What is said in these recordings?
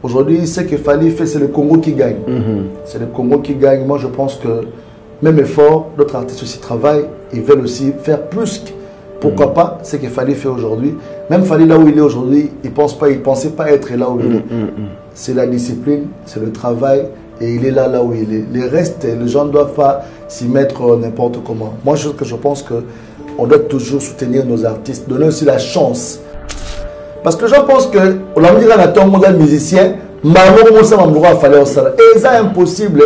Aujourd'hui, ce qu'il fallait faire, c'est le Congo qui gagne. C'est le Congo qui gagne. Moi, je pense que même effort, d'autres artistes aussi travaillent. Ils veulent aussi faire plus. Pourquoi pas ce qu'il fallait faire aujourd'hui. Même Fally, là où il est aujourd'hui, il ne pensait pas être là où il est. C'est la discipline, c'est le travail. Et il est là où il est. Les restes, les gens ne doivent pas s'y mettre n'importe comment. Moi, je pense qu'on doit toujours soutenir nos artistes, donner aussi la chance. Parce que je pense que on a dit à un modèle musicien, et c'est impossible.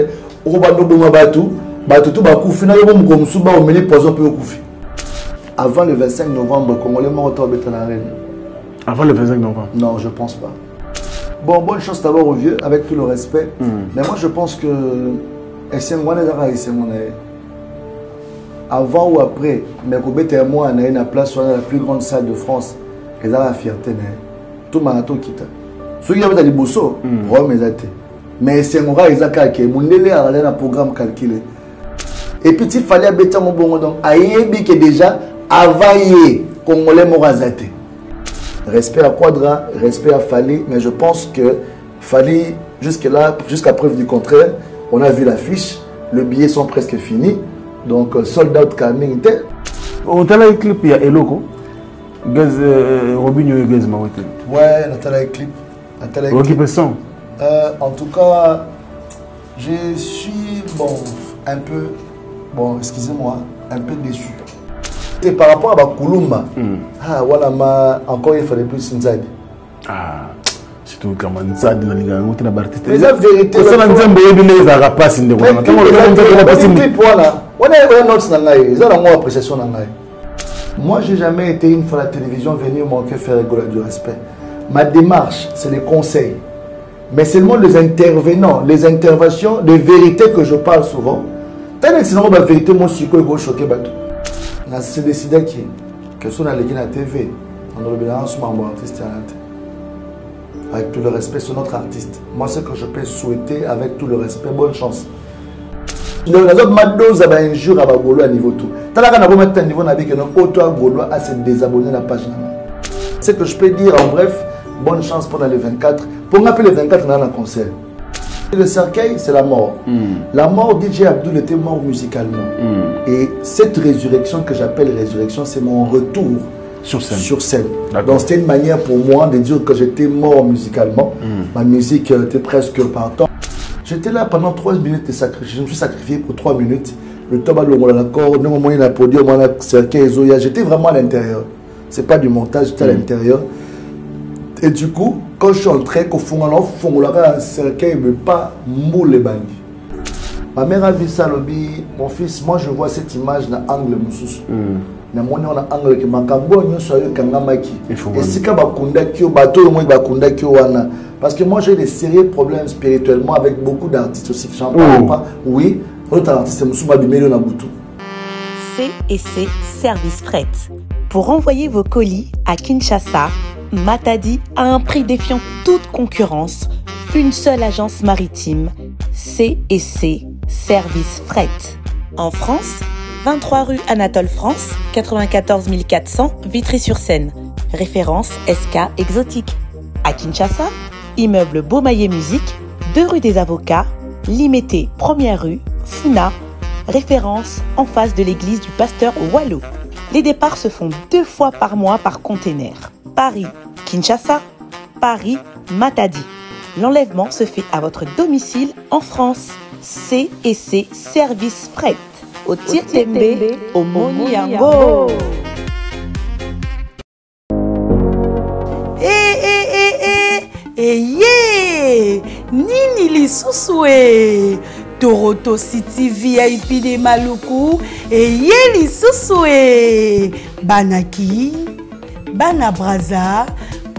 Avant le 25 novembre, Congolais morts au Bétanarène. Avant le 25 novembre? Non, je pense pas. Bon, bonne chance d'abord aux vieux, avec tout le respect. Mais moi, je pense que avant ou après, mais et moi, on a une place sur la plus grande salle de France. Et là, la fierté, tout marathon quitte. Ceux qui avaient des bossos, mais c'est mon gars, ils ont calculé. Mon lélé a un programme calculé. Et puis, il fallait habiter mon bon donc, aïebi que déjà, availlé, Congolais Morazate. Respect à Quadra, respect à Fally, mais je pense que Fally, jusque-là, jusqu'à preuve du contraire, on a vu l'affiche, les billets sont presque finis, donc sold out coming. On a le clip, il y a Eloko. Robinho et Gaz Mawete. Ouais, Nathalie clip. En tout cas, je suis un peu, excusez-moi, un peu déçu. Et par rapport à Bakulumba, encore il fallait plus Nzadi. Surtout quand Nzadi dans les gars, on a l'artiste. Mais la vérité, c'est la Nzambe et bien les arapas in the moi, j'ai jamais été une fois à la télévision venir manquer faire rigoler du respect. Ma démarche, c'est les conseils. Mais seulement les intervenants, les interventions, les vérités que je parle souvent. Tant que c'est la vérité, moi, je suis choqué. C'est décidé que ce soit la TV. On a le bilan sur mon artiste. Avec tout le respect, c'est notre artiste. Moi, ce que je peux souhaiter, avec tout le respect, bonne chance. Les autres mados avaient un jour à Bagolo à niveau tout. T'as la mettre un niveau avec un auto à Golo à se désabonner la page. Ce que je peux dire en bref, bonne chance pendant les 24. Pour m'appeler les 24 dans un concert. Le cercueil, c'est la mort. La mort, DJ Abdul était mort musicalement. Et cette résurrection que j'appelle résurrection, c'est mon retour sur scène. Donc c'était une manière pour moi de dire que j'étais mort musicalement. Ma musique était presque partant. J'étais là pendant 3 minutes de sacrifice. Je me suis sacrifié pour 3 minutes. Le tabac, l'accord, le moment où il a podium, on a cercueil, j'étais vraiment à l'intérieur. Ce n'est pas du montage, j'étais à l'intérieur. Et du coup, quand je suis entré, au fond, un cercueil ne veut pas mouler les bandits. Ma mère a vu ça, mon fils, moi je vois cette image dans l'angle moussous. Na moni on a angle que makambo nyoso yo kangamaki. Et si ka bakunda kyo bato yo mo bakunda kyo wana. Parce que moi j'ai des sérieux problèmes spirituellement avec beaucoup d'artistes aussi que j'en parle pas. Oui, notre artiste Moussouba Bimelo na Boutou. C&C Service Fret. Pour envoyer vos colis à Kinshasa, Matadi a un prix défiant toute concurrence. Une seule agence maritime, C&C Service Fret. En France, 23 rue Anatole France, 94 400 Vitry-sur-Seine. Référence SK Exotique. À Kinshasa, immeuble Beaumaillé Musique, 2 rue des Avocats, Limété 1er rue, Funa. Référence en face de l'église du pasteur Wallo. Les départs se font 2 fois par mois par container. Paris-Kinshasa, Paris-Matadi. L'enlèvement se fait à votre domicile en France. C&C Service Fret. Au Tirtembe, au Moniango. Nini lisusu Toronto City VIP de Maluku lisusu Banaki, Bana Braza,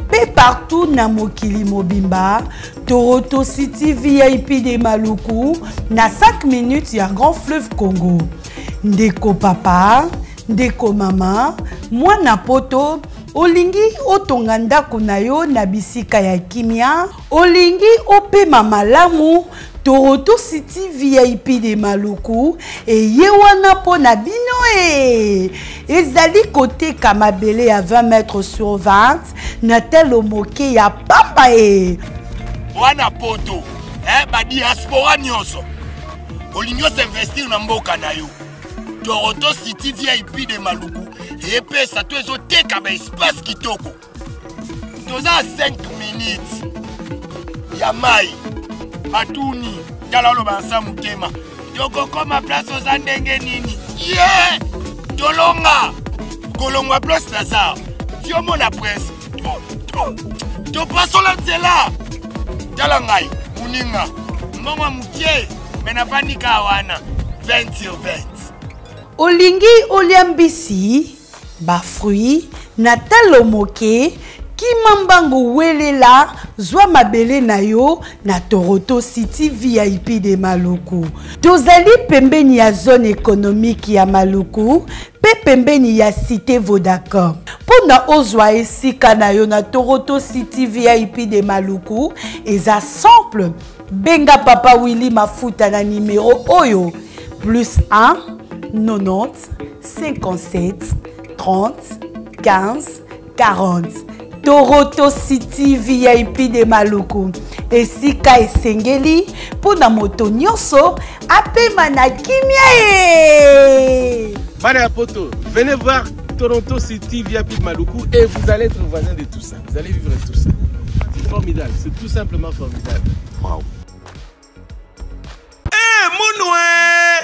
pe partout na mokili mobimba. Toronto City VIP de Maluku na 5 minutes ya Grand Fleuve Congo. Ndeko papa, ndeko mama, mwana poto, olingi otonga ndako na yo na bisika ya kimia, olingi opema malamu. Toronto City VIP de Maluku ye wana po na bino ezali côté Kamabele à 20 mètres sur 20 na tel moke ya papa wana poto ba diaspora nyonso olingo s'investir na mboka na yo Toronto City VIP de Maluku epesa to ezoteka ba espace kitoko toza 5 minutes ya mai atuni tala lo bansa mutema toko koma place oza ndenge nini yeah tolonga kolongwa place Lazare tio mona presse to pasola nzela tala ngai muninga mbongo mukie mena panika wana 20 sur 20 olingi oliambisi ba fruit na talo moke kimambango welela zwa mabele na yo na Toronto City VIP de Maluku. Tozali pembeni ya zone économique ya Maluku, pe pembeni ya cité Vodacom. Pona ozwa esika na yo na Toronto City VIP de Maluku, eza simple. Benga Papa Willy Mafuta na numéro oyo +1 90 57 30 15 40. Toronto City VIP de Maluku. Esika esengeli pona moto nyonso apema na kimia e. Bana poto, venez voir Toronto City VIP de Maluku et vous allez être voisin de tout ça. Vous allez vivre tout ça. C'est formidable, c'est tout simplement formidable. Waouh.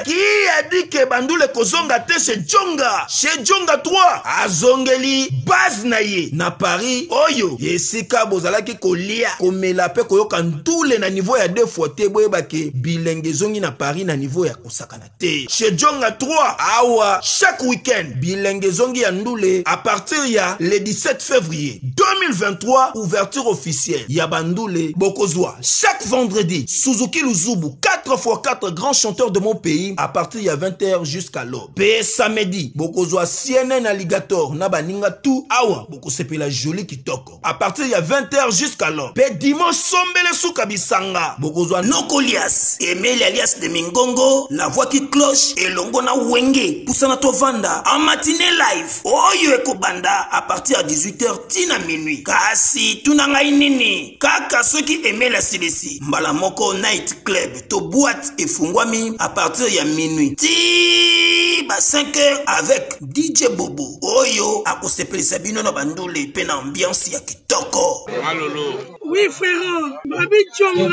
Qui a dit que Bandoule Kozonga te chez Djonga 3 azongeli base na ye na Paris oyo yesika bozalaki kolia komela pe koyoka ndule na niveau ya 2 fois te boyeba ke bilenge zongi na Paris na niveau ya kosakana te chez Djonga 3 awa chaque week-end bilenge zongi ya ndule à partir ya le 17 février 2023 ouverture officielle ya Bandoule Bokozwa chaque vendredi Suzuki Luzubu 4x4 grands chanteurs de mon pays à partir de 20h jusqu'à l'aube. Pe samedi, bokozwa CNN Alligator na baninga tout awa boko sepela joli kitoko. À partir de 20h jusqu'à l'aube. Pe dimanche sombele souka bisanga. Bokozwa Nokolias, Emile alias de Mingongo, la voix qui cloche et longo na wenge. Poussana tovanda en matinée live. Oyo ekobanda à partir de 18h tina minuit. Kasi tunanga inini. Kaka ceux qui aimaient la CDC. Mbala moko night club to boîte et fungwami à partir de minuit. Ti ba 5h avec DJ Bobo. Oyo akosepeli sabino na Bandoule pe na ambiance ya kitoko. Malolo. Oui frère, Babi Djonga.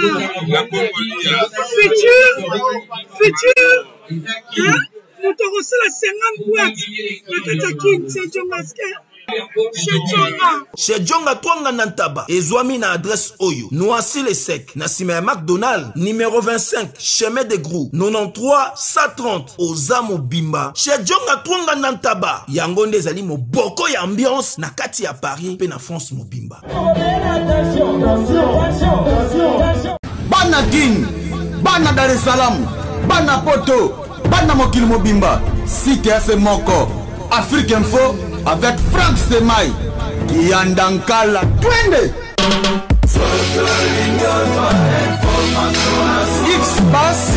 La Congolia. Futur. Hein? Nous te reçons la 50 boîtes. La Katakin, c'est Djonga. Chez Djonga Twanga Nantaba, Ezwami na adresse Oyo, Noisy le Sec, Nassime McDonald, numéro 25, chemin de Grou, 93 130, Ozamo Bimba. Chez Djonga Twanga Nantaba, Yangonde Zali mo boko ya ambiance, na kati ya Paris, pe na France mo Bimba. Bana King, Bana Dar es Salaam, Bana Poto, Bana Mokil Mobimba, Cité Asse Moko, Afrique Info, avec Frank Stemai, Yandankala, Twende. X-Bass,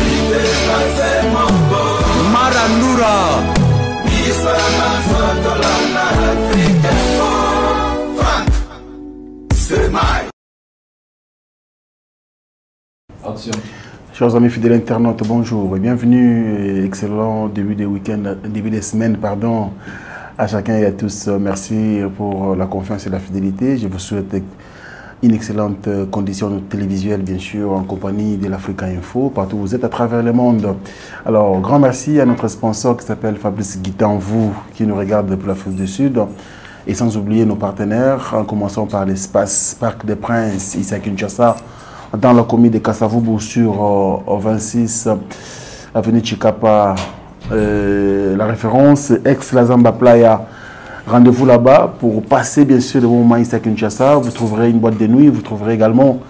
Marandura, Frank Stemai. Action. Chers amis fidèles internautes, bonjour et bienvenue. Excellent début de week-end, début de semaine, pardon. À chacun et à tous, merci pour la confiance et la fidélité. Je vous souhaite une excellente condition télévisuelle, bien sûr, en compagnie de l'Africa Info, partout où vous êtes à travers le monde. Alors, grand merci à notre sponsor qui s'appelle Fabrice Guitanvou, qui nous regarde depuis l'Afrique du Sud. Et sans oublier nos partenaires, en commençant par l'espace Parc des Princes, ici à Kinshasa, dans la commune de Kasavubu sur 26 avenue Chikapa. La référence ex-Lazamba Playa. Rendez-vous là-bas pour passer bien sûr le moment ici à Kinshasa. Vous trouverez une boîte de nuit, vous trouverez également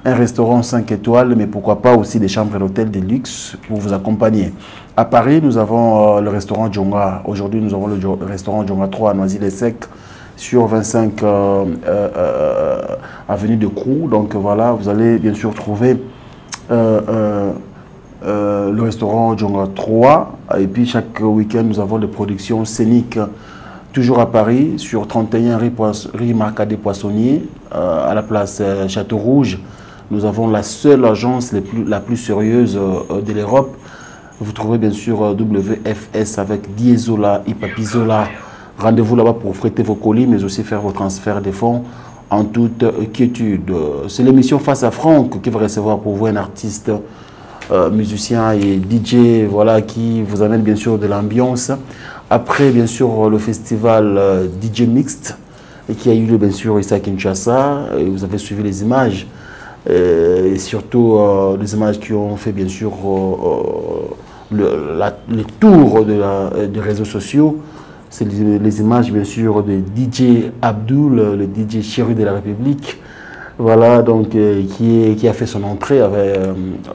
un restaurant 5 étoiles, mais pourquoi pas aussi des chambres d'hôtel de luxe pour vous accompagner. À Paris, nous avons le restaurant Djonga. Aujourd'hui, nous avons le restaurant Djonga 3 à Noisy-le-Sec sur 25 avenue de Crou. Donc voilà, vous allez bien sûr trouver le restaurant Djonga 3 et puis chaque week-end nous avons des productions scéniques toujours à Paris sur 31 rue Marcadet Poissonnier à la place Château Rouge Nous avons la seule agence la plus sérieuse de l'Europe. Vous trouverez bien sûr WFS avec Diesola, Ipapizola. Rendez-vous là-bas pour fréter vos colis, mais aussi faire vos transferts de fonds en toute quiétude. C'est l'émission Face à Franck qui va recevoir pour vous un artiste, musicien et DJ, voilà, qui vous amène bien sûr de l'ambiance. Après, bien sûr, le festival DJ Mixte, qui a eu lieu bien sûr ici à Kinshasa. Et vous avez suivi les images, et surtout les images qui ont fait bien sûr le tour des réseaux sociaux. C'est les images bien sûr de DJ Abdul, le DJ chéri de la République, voilà, donc qui a fait son entrée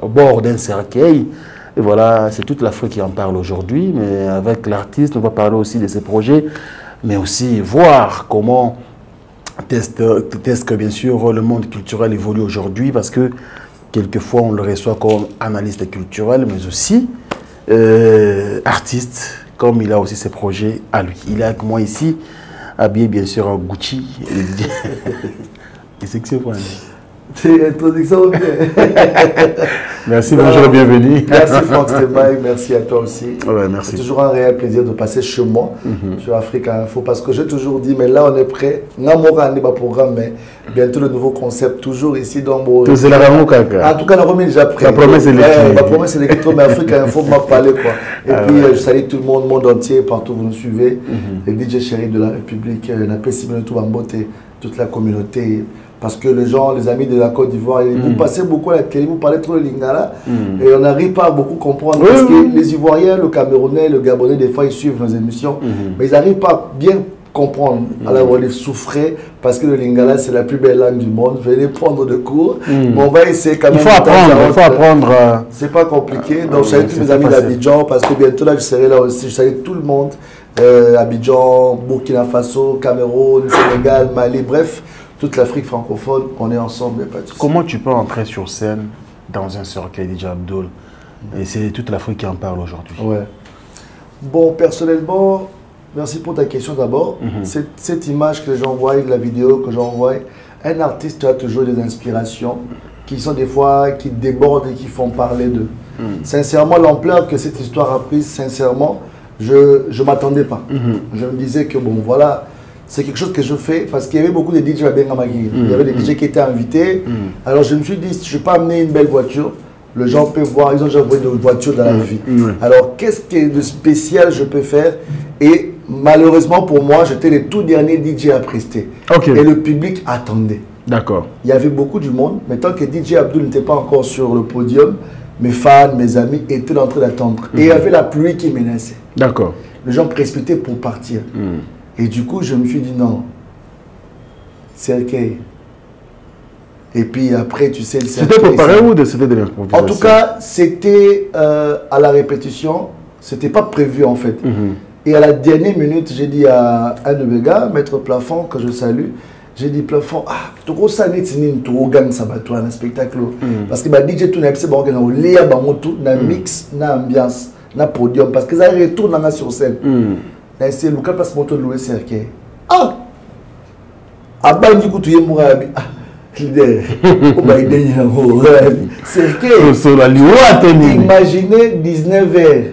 au bord d'un cercueil. Et voilà, c'est toute l'Afrique qui en parle aujourd'hui, mais avec l'artiste, on va parler aussi de ses projets, mais aussi voir comment est-ce que bien sûr le monde culturel évolue aujourd'hui, parce que quelquefois on le reçoit comme analyste culturel, mais aussi artiste, comme il a aussi ses projets à lui. Il est avec moi ici, habillé bien sûr en Gucci. Et c'est que c'est quoi? C'est introduction bien. Merci, bonjour et bienvenue. Merci Franck Stemay, merci à toi aussi. Ouais, merci. C'est toujours un réel plaisir de passer chez moi, sur Africa Info, parce que j'ai toujours dit, mais là on est prêt. Non, moi, on n'est pas programme, mais bientôt le nouveau concept, toujours ici dans mon... Tout c'est la ramon, caca. En tout cas, la remise déjà prêt. La promesse est l'équipe. La promesse est l'équipe, mais Africa Info m'a parlé, quoi. Et puis, je salue tout le monde entier, partout où vous nous suivez. Les DJ chéris de la République, la Pessimene Toubambote, toute la communauté. Parce que les gens, les amis de la Côte d'Ivoire, vous passez beaucoup à la télé, vous parlez trop le lingala, et on n'arrive pas à beaucoup comprendre. Parce que les Ivoiriens, le Camerounais, le Gabonais, des fois, ils suivent nos émissions, mais ils n'arrivent pas à bien comprendre. Alors, on les souffrait, parce que le lingala, c'est la plus belle langue du monde. Venez prendre de cours. Mais on va essayer quand même. Il faut apprendre. C'est pas compliqué. Donc, je salue tous mes amis d'Abidjan, parce que bientôt, là, je serai là aussi. Je salue tout le monde. Abidjan, Burkina Faso, Cameroun, Sénégal, Mali, bref. Toute l'Afrique francophone, on est ensemble. Pas de souci. Comment tu peux entrer sur scène dans un cercueil DJ Abdul? Et c'est toute l'Afrique qui en parle aujourd'hui. Ouais. Bon, personnellement, merci pour ta question d'abord. Cette image que j'envoie, la vidéo que j'envoie, un artiste a toujours des inspirations qui sont des fois, qui débordent et qui font parler d'eux. Sincèrement, l'ampleur que cette histoire a prise, sincèrement, je ne m'attendais pas. Je me disais que bon, voilà... C'est quelque chose que je fais parce qu'il y avait beaucoup de DJ à Bengamagui. Il y avait des DJ qui étaient invités. Alors je me suis dit, je ne vais pas amener une belle voiture. Les gens peuvent voir, ils ont déjà envoyé une voiture dans la vie. Alors qu'est-ce que de spécial je peux faire? Et malheureusement pour moi, j'étais le tout dernier DJ à prester. Et le public attendait. D'accord. Il y avait beaucoup du monde, mais tant que DJ Abdul n'était pas encore sur le podium, mes fans, mes amis étaient en train d'attendre. Et il y avait la pluie qui menaçait. D'accord. Les gens précipitaient pour partir. Et du coup, je me suis dit non, cercueil. Et puis après, tu sais, le cercueil. C'était préparé ou c'était de l'improvisation? En tout cas, c'était à la répétition. C'était pas prévu en fait. Et à la dernière minute, j'ai dit à un de mes gars, Maître Plafond, que je salue, j'ai dit Plafond, tu vois ça n'est pas un spectacle. Parce que DJ tout n'a pas organisé, na mix, na ambiance, na podium, parce que ça retourne sur scène. C'est le cas parce que je loué cercueil. Abandi kutuye murabi. Leader. Imaginez 19h,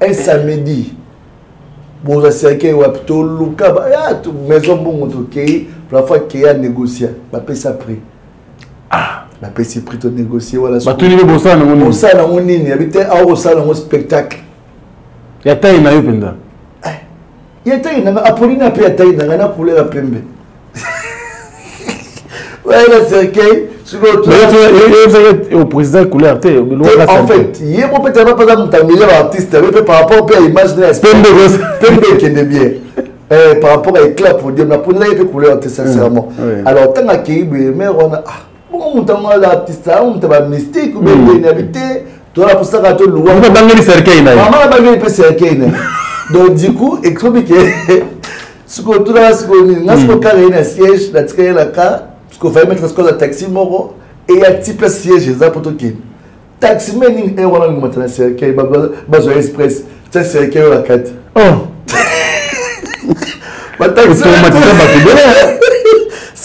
un samedi. Bon, ça cercueil ou plutôt Luka, maison bon ok, la fois qu'il y a négocié, la paix ça pris. La paix c'est pris de négocier voilà. Bah tu niveau bossa na mon ça na mon nini, habité à au ça na mon spectacle. Ya taille na yo penda. Il y a taille, Apolline a payé taille, n'a rien pour les pembe. Ouais, le cercueil, sur l'autre. Mais au président couleur, en fait, il y a peut-être pas un meilleur artiste, par rapport à l'image de la pembe qui est bien. Par rapport à l'éclat, pour dire, pour là, il peut couleur, sincèrement. Alors, tant à qui, mais on a. Bon, on a l'artiste, on a mystique, ou bien une habité, tu as pour ça que tu as le loin. On va banger le cercueil, maman a bangé le cercueil. Donc du coup, expliquer ce que tout là, ce qu'on carré un siège, la tiré la carte, ce qu'on fait mettre ce qu'on a taxi moro et il y a type de siège ça pour tout qui. Taxi mais ni un voilà nous maintenant cercueil, bazo express, ça cercueil la carte.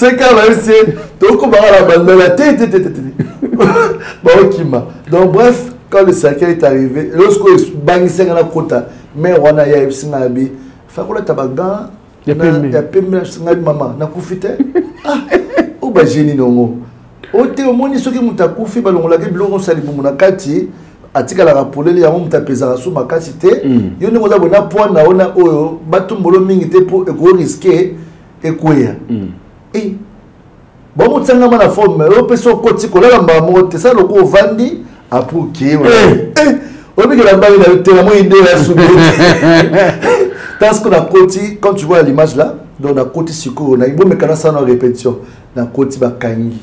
5 ans, c'est donc on va la la tête. Donc bref, quand le cercueil est arrivé, lorsque Bangi Senga la Kota, mais on a eu Singabi, Fakola Tabaga, il y a Pembe Singabi Maman, n'a profité. Ah, ou ba génie non. Au théomoni, ceux qui m'ont accoufi, on l'a dit, l'on s'est dit, mon kati, atika la rapolé, il y a un tapeza sous ma casité. Il y a une bonne point, on a batum boloming était pour risquer et quoi. Et bon, on tient la forme, on peut se côté, on a la monte, ça le gros vandi, à pour qui on dit que la balle a tellement idée à soulever. Dans ce qu'on a côté, quand tu vois l'image là, dans la côté sucre, on a une bonne mécanique en répétition, dans la côté bakangi.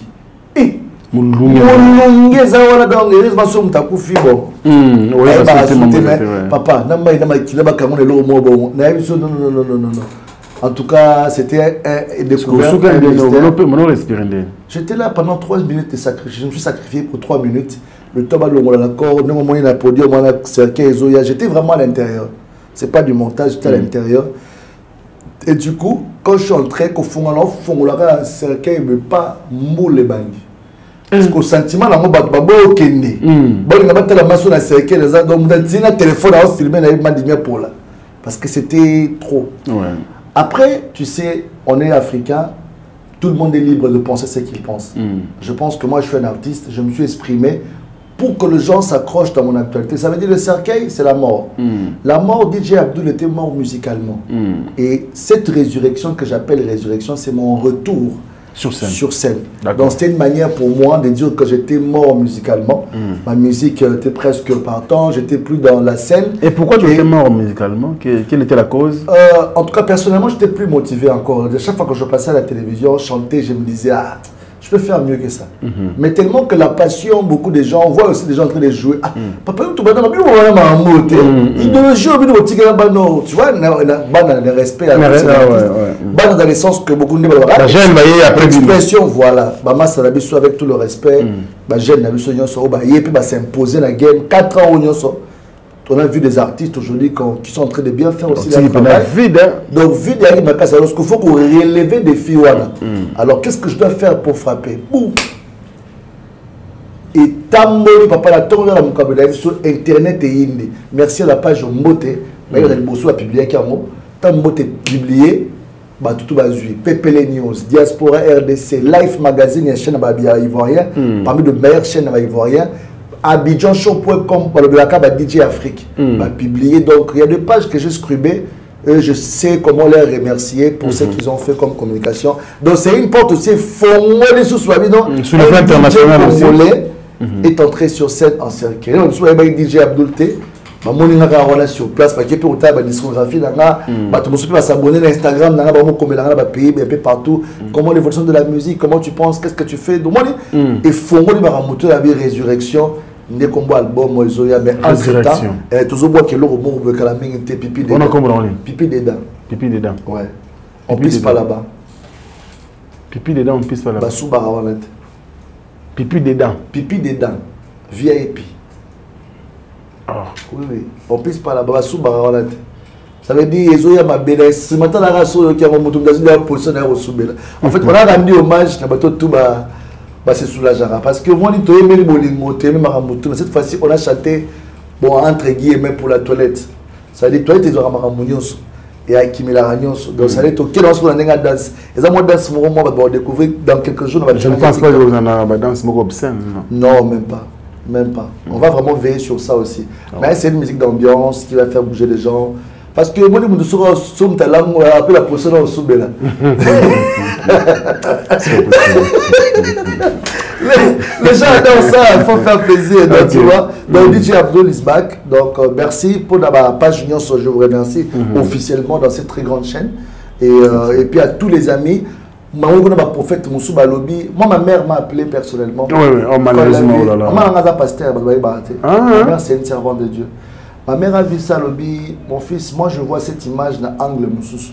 Et Moulungue Zawana dans les réseaux de Takufi. Bon, papa, non. En tout cas, c'était un découvert. J'étais là pendant 3 minutes de sacrifice. Je me suis sacrifié pour 3 minutes. Le temps à l'accord, non, moi, il a produit, moi, j'étais vraiment à l'intérieur. C'est pas du montage, j'étais à l'intérieur. Et du coup, quand je suis entré, au fond, le cercueil ne veut pas mouler les bangs. Parce qu'au sentiment, il y a un peu de kende. Bon, il y a la masse de cercueil, donc il y a un téléphone à filmer, il y a pour là. Parce que c'était trop. Après, tu sais, on est africain, tout le monde est libre de penser ce qu'il pense. Je pense que moi, je suis un artiste, je me suis exprimé pour que les gens s'accrochent dans mon actualité. Ça veut dire le cercueil, c'est la mort. La mort, DJ Abdul était mort musicalement. Et cette résurrection que j'appelle résurrection, c'est mon retour sur scène. Donc c'était une manière pour moi de dire que j'étais mort musicalement. Ma musique était presque partant, j'étais plus dans la scène. Et pourquoi tu étais mort musicalement? Quelle était la cause? En tout cas, personnellement, j'étais plus motivé encore. Chaque fois que je passais à la télévision, chanter, je me disais, ah, je peux faire mieux que ça. Mais tellement que la passion, beaucoup de gens, on voit aussi des gens en train de jouer. Ah, papa, tu vas dans idéologie, tu vois, le respect, dans le sens que beaucoup de gens l'expression, voilà. Avec tout le respect, s'imposer la game. 4 ans, on a vu des artistes aujourd'hui qui sont en train de bien faire aussi leur travail. Donc, vide, il faut qu'on relève des filles. Alors, qu'est-ce que je dois faire pour frapper? Et Tamboli, papa, la tourne à mon sur Internet et Indi. Merci à la page Mbote. Mais il y a beaucoup à publier. Tambote publié. Tout Pepele News, Diaspora RDC, Life Magazine, il y a une chaîne ivoirienne, parmi les meilleures chaînes ivoiriennes. Abidjanshow.com, le DJ Afrique, publié. Donc, il y a des pages que j'ai scrubées. Je sais comment les remercier pour ce qu'ils ont fait comme communication. Donc, c'est une porte aussi. Sur le plan international aussi. Est entré sur scène en cercueil. On a DJ Abdoulte. On est sur place, parce que peut la discographie, on peut s'abonner à Instagram, un peu partout. Comment l'évolution de la musique, comment tu penses, qu'est-ce que tu fais. Donc, il faut que la résurrection. Des combats album mais entre-temps, toujours boire que l'eau que la main était pipi dedans. Pipi dedans. Pipi dedans. Ouais. On pisse pas là-bas. Pipi dedans, on pisse pas là-bas. Basou Barawalet. Pipi dedans. Pipi dedans. VIP. Oui. On pisse pas là-bas. Basou Barawalet. Ça veut dire qu'ils ont ma belle. C'est maintenant la race qui a remonté dans position au Soubela. En fait, on a rendu hommage à tout bas. C'est soulageant parce que moi, cette fois-ci, on a chanté entre guillemets pour la toilette. Ça veut dire toilette, ils ont et à qui la ragnos. Donc ça veut dire que dans la danse, et ça, moi, danse, on va découvrir dans quelques jours. Je ne pense pas que vous en avez une danse obscène. Non, même pas. Même pas. On va vraiment veiller sur ça aussi. Mais c'est une musique d'ambiance qui va faire bouger les gens. Parce que moi, je suis après la position au Soubela. Les gens adorent ça, il faut faire plaisir. Donc, tu vois, donc DJ Abdul is back. Donc, merci pour la page Union, je vous remercie officiellement dans cette très grande chaîne. Et puis à tous les amis. Moi, ma mère m'a appelé personnellement. Oui, malheureusement. Ma mère, c'est une servante de Dieu. Ma mère a vu ça, mon fils, moi je vois cette image dans l'angle Moussous.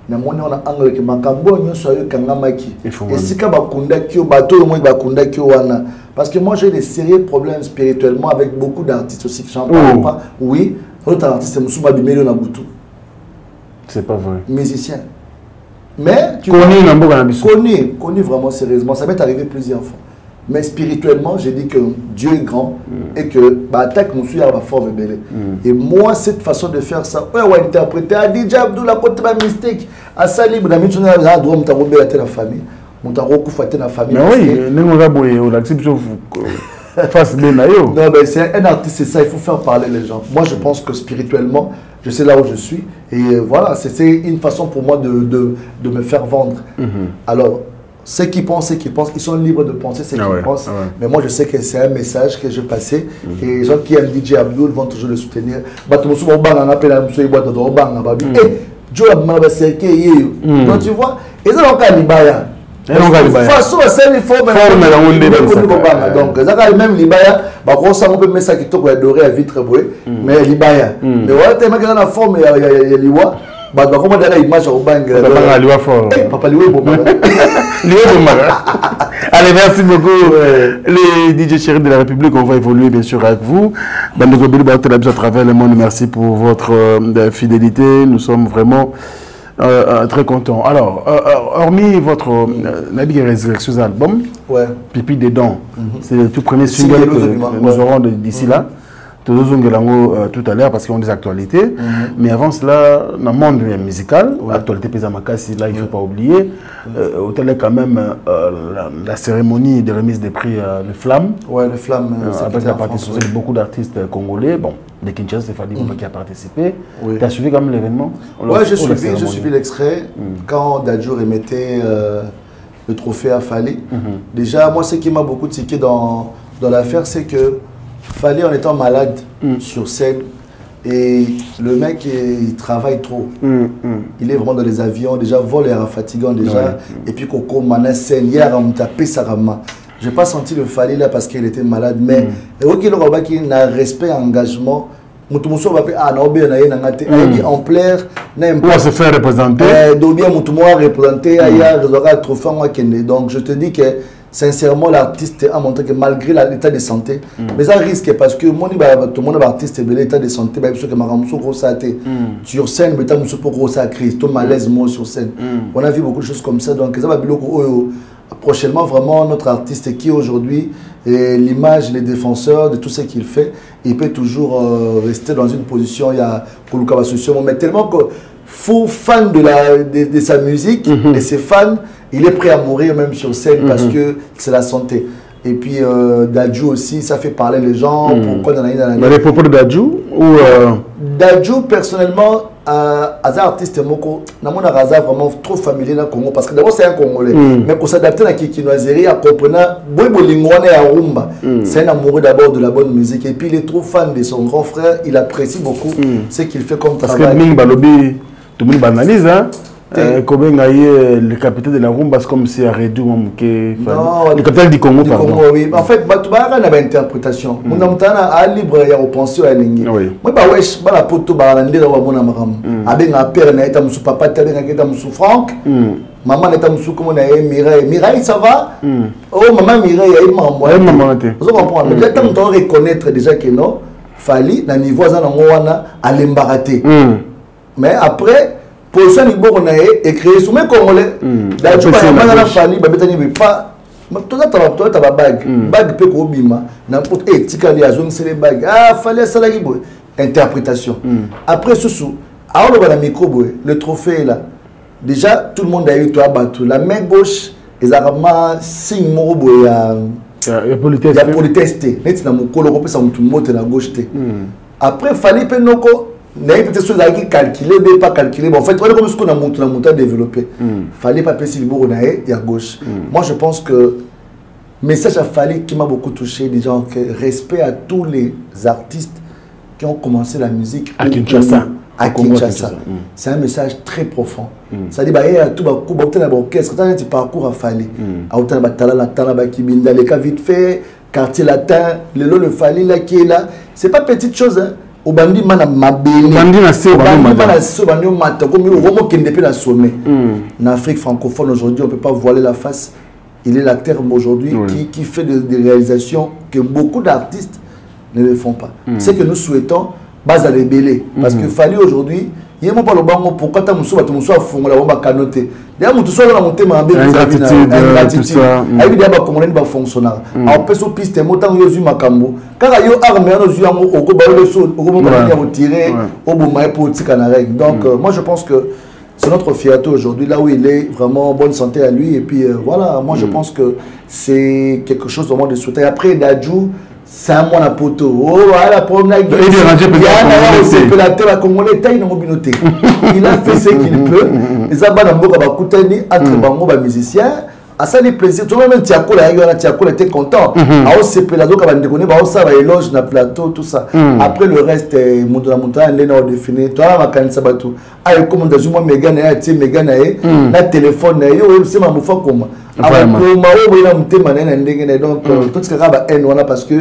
Na moni on a angle qui makambo nyoso yo kangamaki. Et si ka bakunda kyo bato mo bakunda kyo wana parce que moi j'ai des sérieux problèmes spirituellement avec beaucoup d'artistes aussi que j'en parle pas. Oui, l'autre artiste Moussou Babimelo na Boutou. C'est pas vrai. Musicien. Mais tu connu vraiment sérieusement. Ça m'est arrivé plusieurs fois. Mais spirituellement, j'ai dit que Dieu est grand et que attaque mon sujet à la forme belle. Et moi, cette façon de faire ça, on va interpréter à DJ Abdou la côté ma mystique. À ça libre, la mission à la droite, on t'a la famille. On t'a recouvert la famille. Mais oui, nous avons l'accepté face de Nayo. Non, mais c'est un artiste, c'est ça, il faut faire parler les gens. Moi, je pense que spirituellement, je sais là où je suis. Et voilà, c'est une façon pour moi de me faire vendre. Alors, ceux qui pensent, ils sont libres de penser ce qu'ils pensent. Mais moi, je sais que c'est un message que je passais. Et les gens qui aiment DJ Abdul vont toujours le soutenir. Donc, tu vois, et ça, donc, Libaya. De toute façon, c'est une forme. Donc, même Libaya, on peut mettre ça qui est adoré à vitre, mais Libaya. Mais voilà, tu as la forme, il y a l'Iwa. Bah, comment d'aller l'image au bang? Papa Liwa est bon. Allez, merci beaucoup. Les DJ chéris de la République, on va évoluer bien sûr avec vous. À travers le monde, merci pour votre fidélité. Nous sommes vraiment très contents. Alors, hormis votre Nabi Résurrection album, Pipi des dents, c'est le tout premier single que nous aurons d'ici là. Tout à l'heure parce qu'ils ont des actualités. Mais avant cela, dans le monde musical, l'actualité Pesamakasi, là, il ne faut pas oublier. Au tel quand même la cérémonie de remise des prix Le Flamme. Ouais, Le Flamme. Avec la participation de beaucoup d'artistes congolais. Bon, de Kinshasa, c'est Fadi qui a participé. Tu as suivi quand même l'événement? Ouais, j'ai suivi l'extrait. Quand Dadjo remettait le trophée à Fali. Déjà, moi, ce qui m'a beaucoup tiqué dans l'affaire, c'est que Fallait en étant malade sur scène et le mec il travaille trop. Il est vraiment dans les avions, déjà vol et fatigant déjà. Et puis Coco Mana scène, hier on tapé Sarama. Je n'ai pas senti le Fallait là parce qu'il était malade, mais il a respect, engagement. En plaire, on se fait représenter. Donc je te dis que sincèrement, l'artiste a montré que malgré l'état de santé, mais ça risque parce que tout le monde artiste est l'état de santé, sur scène, mais tu as crise, tout malaise sur scène. On a vu beaucoup de choses comme ça. Donc, ça va prochainement, vraiment, notre artiste qui aujourd'hui est l'image, les défenseurs de tout ce qu'il fait, il peut toujours rester dans une position, il y a mais tellement que fou fan de sa musique, de ses fans, il est prêt à mourir même sur scène parce que c'est la santé. Et puis Dadju aussi, ça fait parler les gens. Pourquoi dans les propos de Dadju Dadju, personnellement, Aza artiste moko, namona Raza vraiment trop familier dans le Congo parce que d'abord c'est un Congolais. Mais pour s'adapter à la kikinoiserie, à comprendre, Boibolingwane et Arumba, c'est un amoureux d'abord de la bonne musique. Et puis il est trop fan de son grand frère, il apprécie beaucoup ce qu'il fait comme travail. Parce que Ming Balobi, tout le monde banalise, hein? Le capitaine de la Rumba, c'est comme si Aredou, le capitaine du Congo, pardon. Oui. En fait, tu as une interprétation. On a libre à repenser à l'Ingi. Moi, je suis la poto, je suis avec un père, je suis papa, je suis Franck. Maman est comme Mireille. Mireille, ça va? Oh, maman Mireille, elle m'a envoyé. Vous comprenez? Mais là, tu dois reconnaître déjà que non, Fali, dans le niveau à l'embarater. Mais après, pour ça, il faut créer sur mes Congolais. D'ailleurs, tu vas la famille, pas. Tout ça, tu as bague. Bague peut bima. N'importe quel tika de zone, c'est les bagues. Ah, fallait ça la interprétation. Après, sous alors le micro, le trophée est là. Déjà, tout le monde a eu toi battu. La main gauche, les arabes, 5 mots, il y a politesse. Net na mukolo ko pesa mutu mote na gauche te. Après, fallait penoko. N'est peut-être chose qui calculé, mais pas calculé. Bon, en fait, voilà comme ce qu'on a monté à développer. Fallait pas passer le bout et à gauche. Moi, je pense que message a fallu qui m'a beaucoup touché. Des gens que respect à tous les artistes qui ont commencé la musique à Kinshasa. C'est un message très profond. Ça dit bah tout va couper dans l'orchestre. Quand tu parcours à Fali, à autant batala la tala bakibinda les cas vite fait, quartier latin, le Fali là qui est là. C'est pas petite chose hein. Au bandi mana mabeli bandi na se bandi mata comme au romo qui depuis la sommet en Afrique francophone aujourd'hui on peut pas voiler la face. Il est l'acteur aujourd'hui qui fait des réalisations que beaucoup d'artistes ne le font pas. Ce que nous souhaitons base à révéler parce que Fali aujourd'hui Il y a pas le bango pourquoi tu as fond la bomba canoté. D'ailleurs, tu sois dans mon thème ingratitude. Aïe, il y a pas comment on va fonctionner. En plus, au piste, motant yosu makambo. Car ayo armé nos yeux au go le sol, au go va tirer au bon maï pour tirer. Donc, moi, je pense que c'est notre fierté aujourd'hui, là où il est, vraiment bonne santé à lui. Et puis voilà, moi je pense que c'est quelque chose vraiment de souhaité. Après, Dadjou, c'est un mois à poteau. Oh, voilà, promenade. Il a fait ce qu'il peut. Les abandons entre bango musiciens. À ça, les plaisirs. Tout le monde, Tiakola était content. À Osepelado, quand on déconne, ça va éloge, na plateau, tout ça. Après le reste, la montagne, les nord défini. Toi, ma canne sabatou. Ah, comme dans une méga naïe, tu méga naïe, na téléphone naïe, c'est ma moufa comme. Donc, tout ce qui est parce que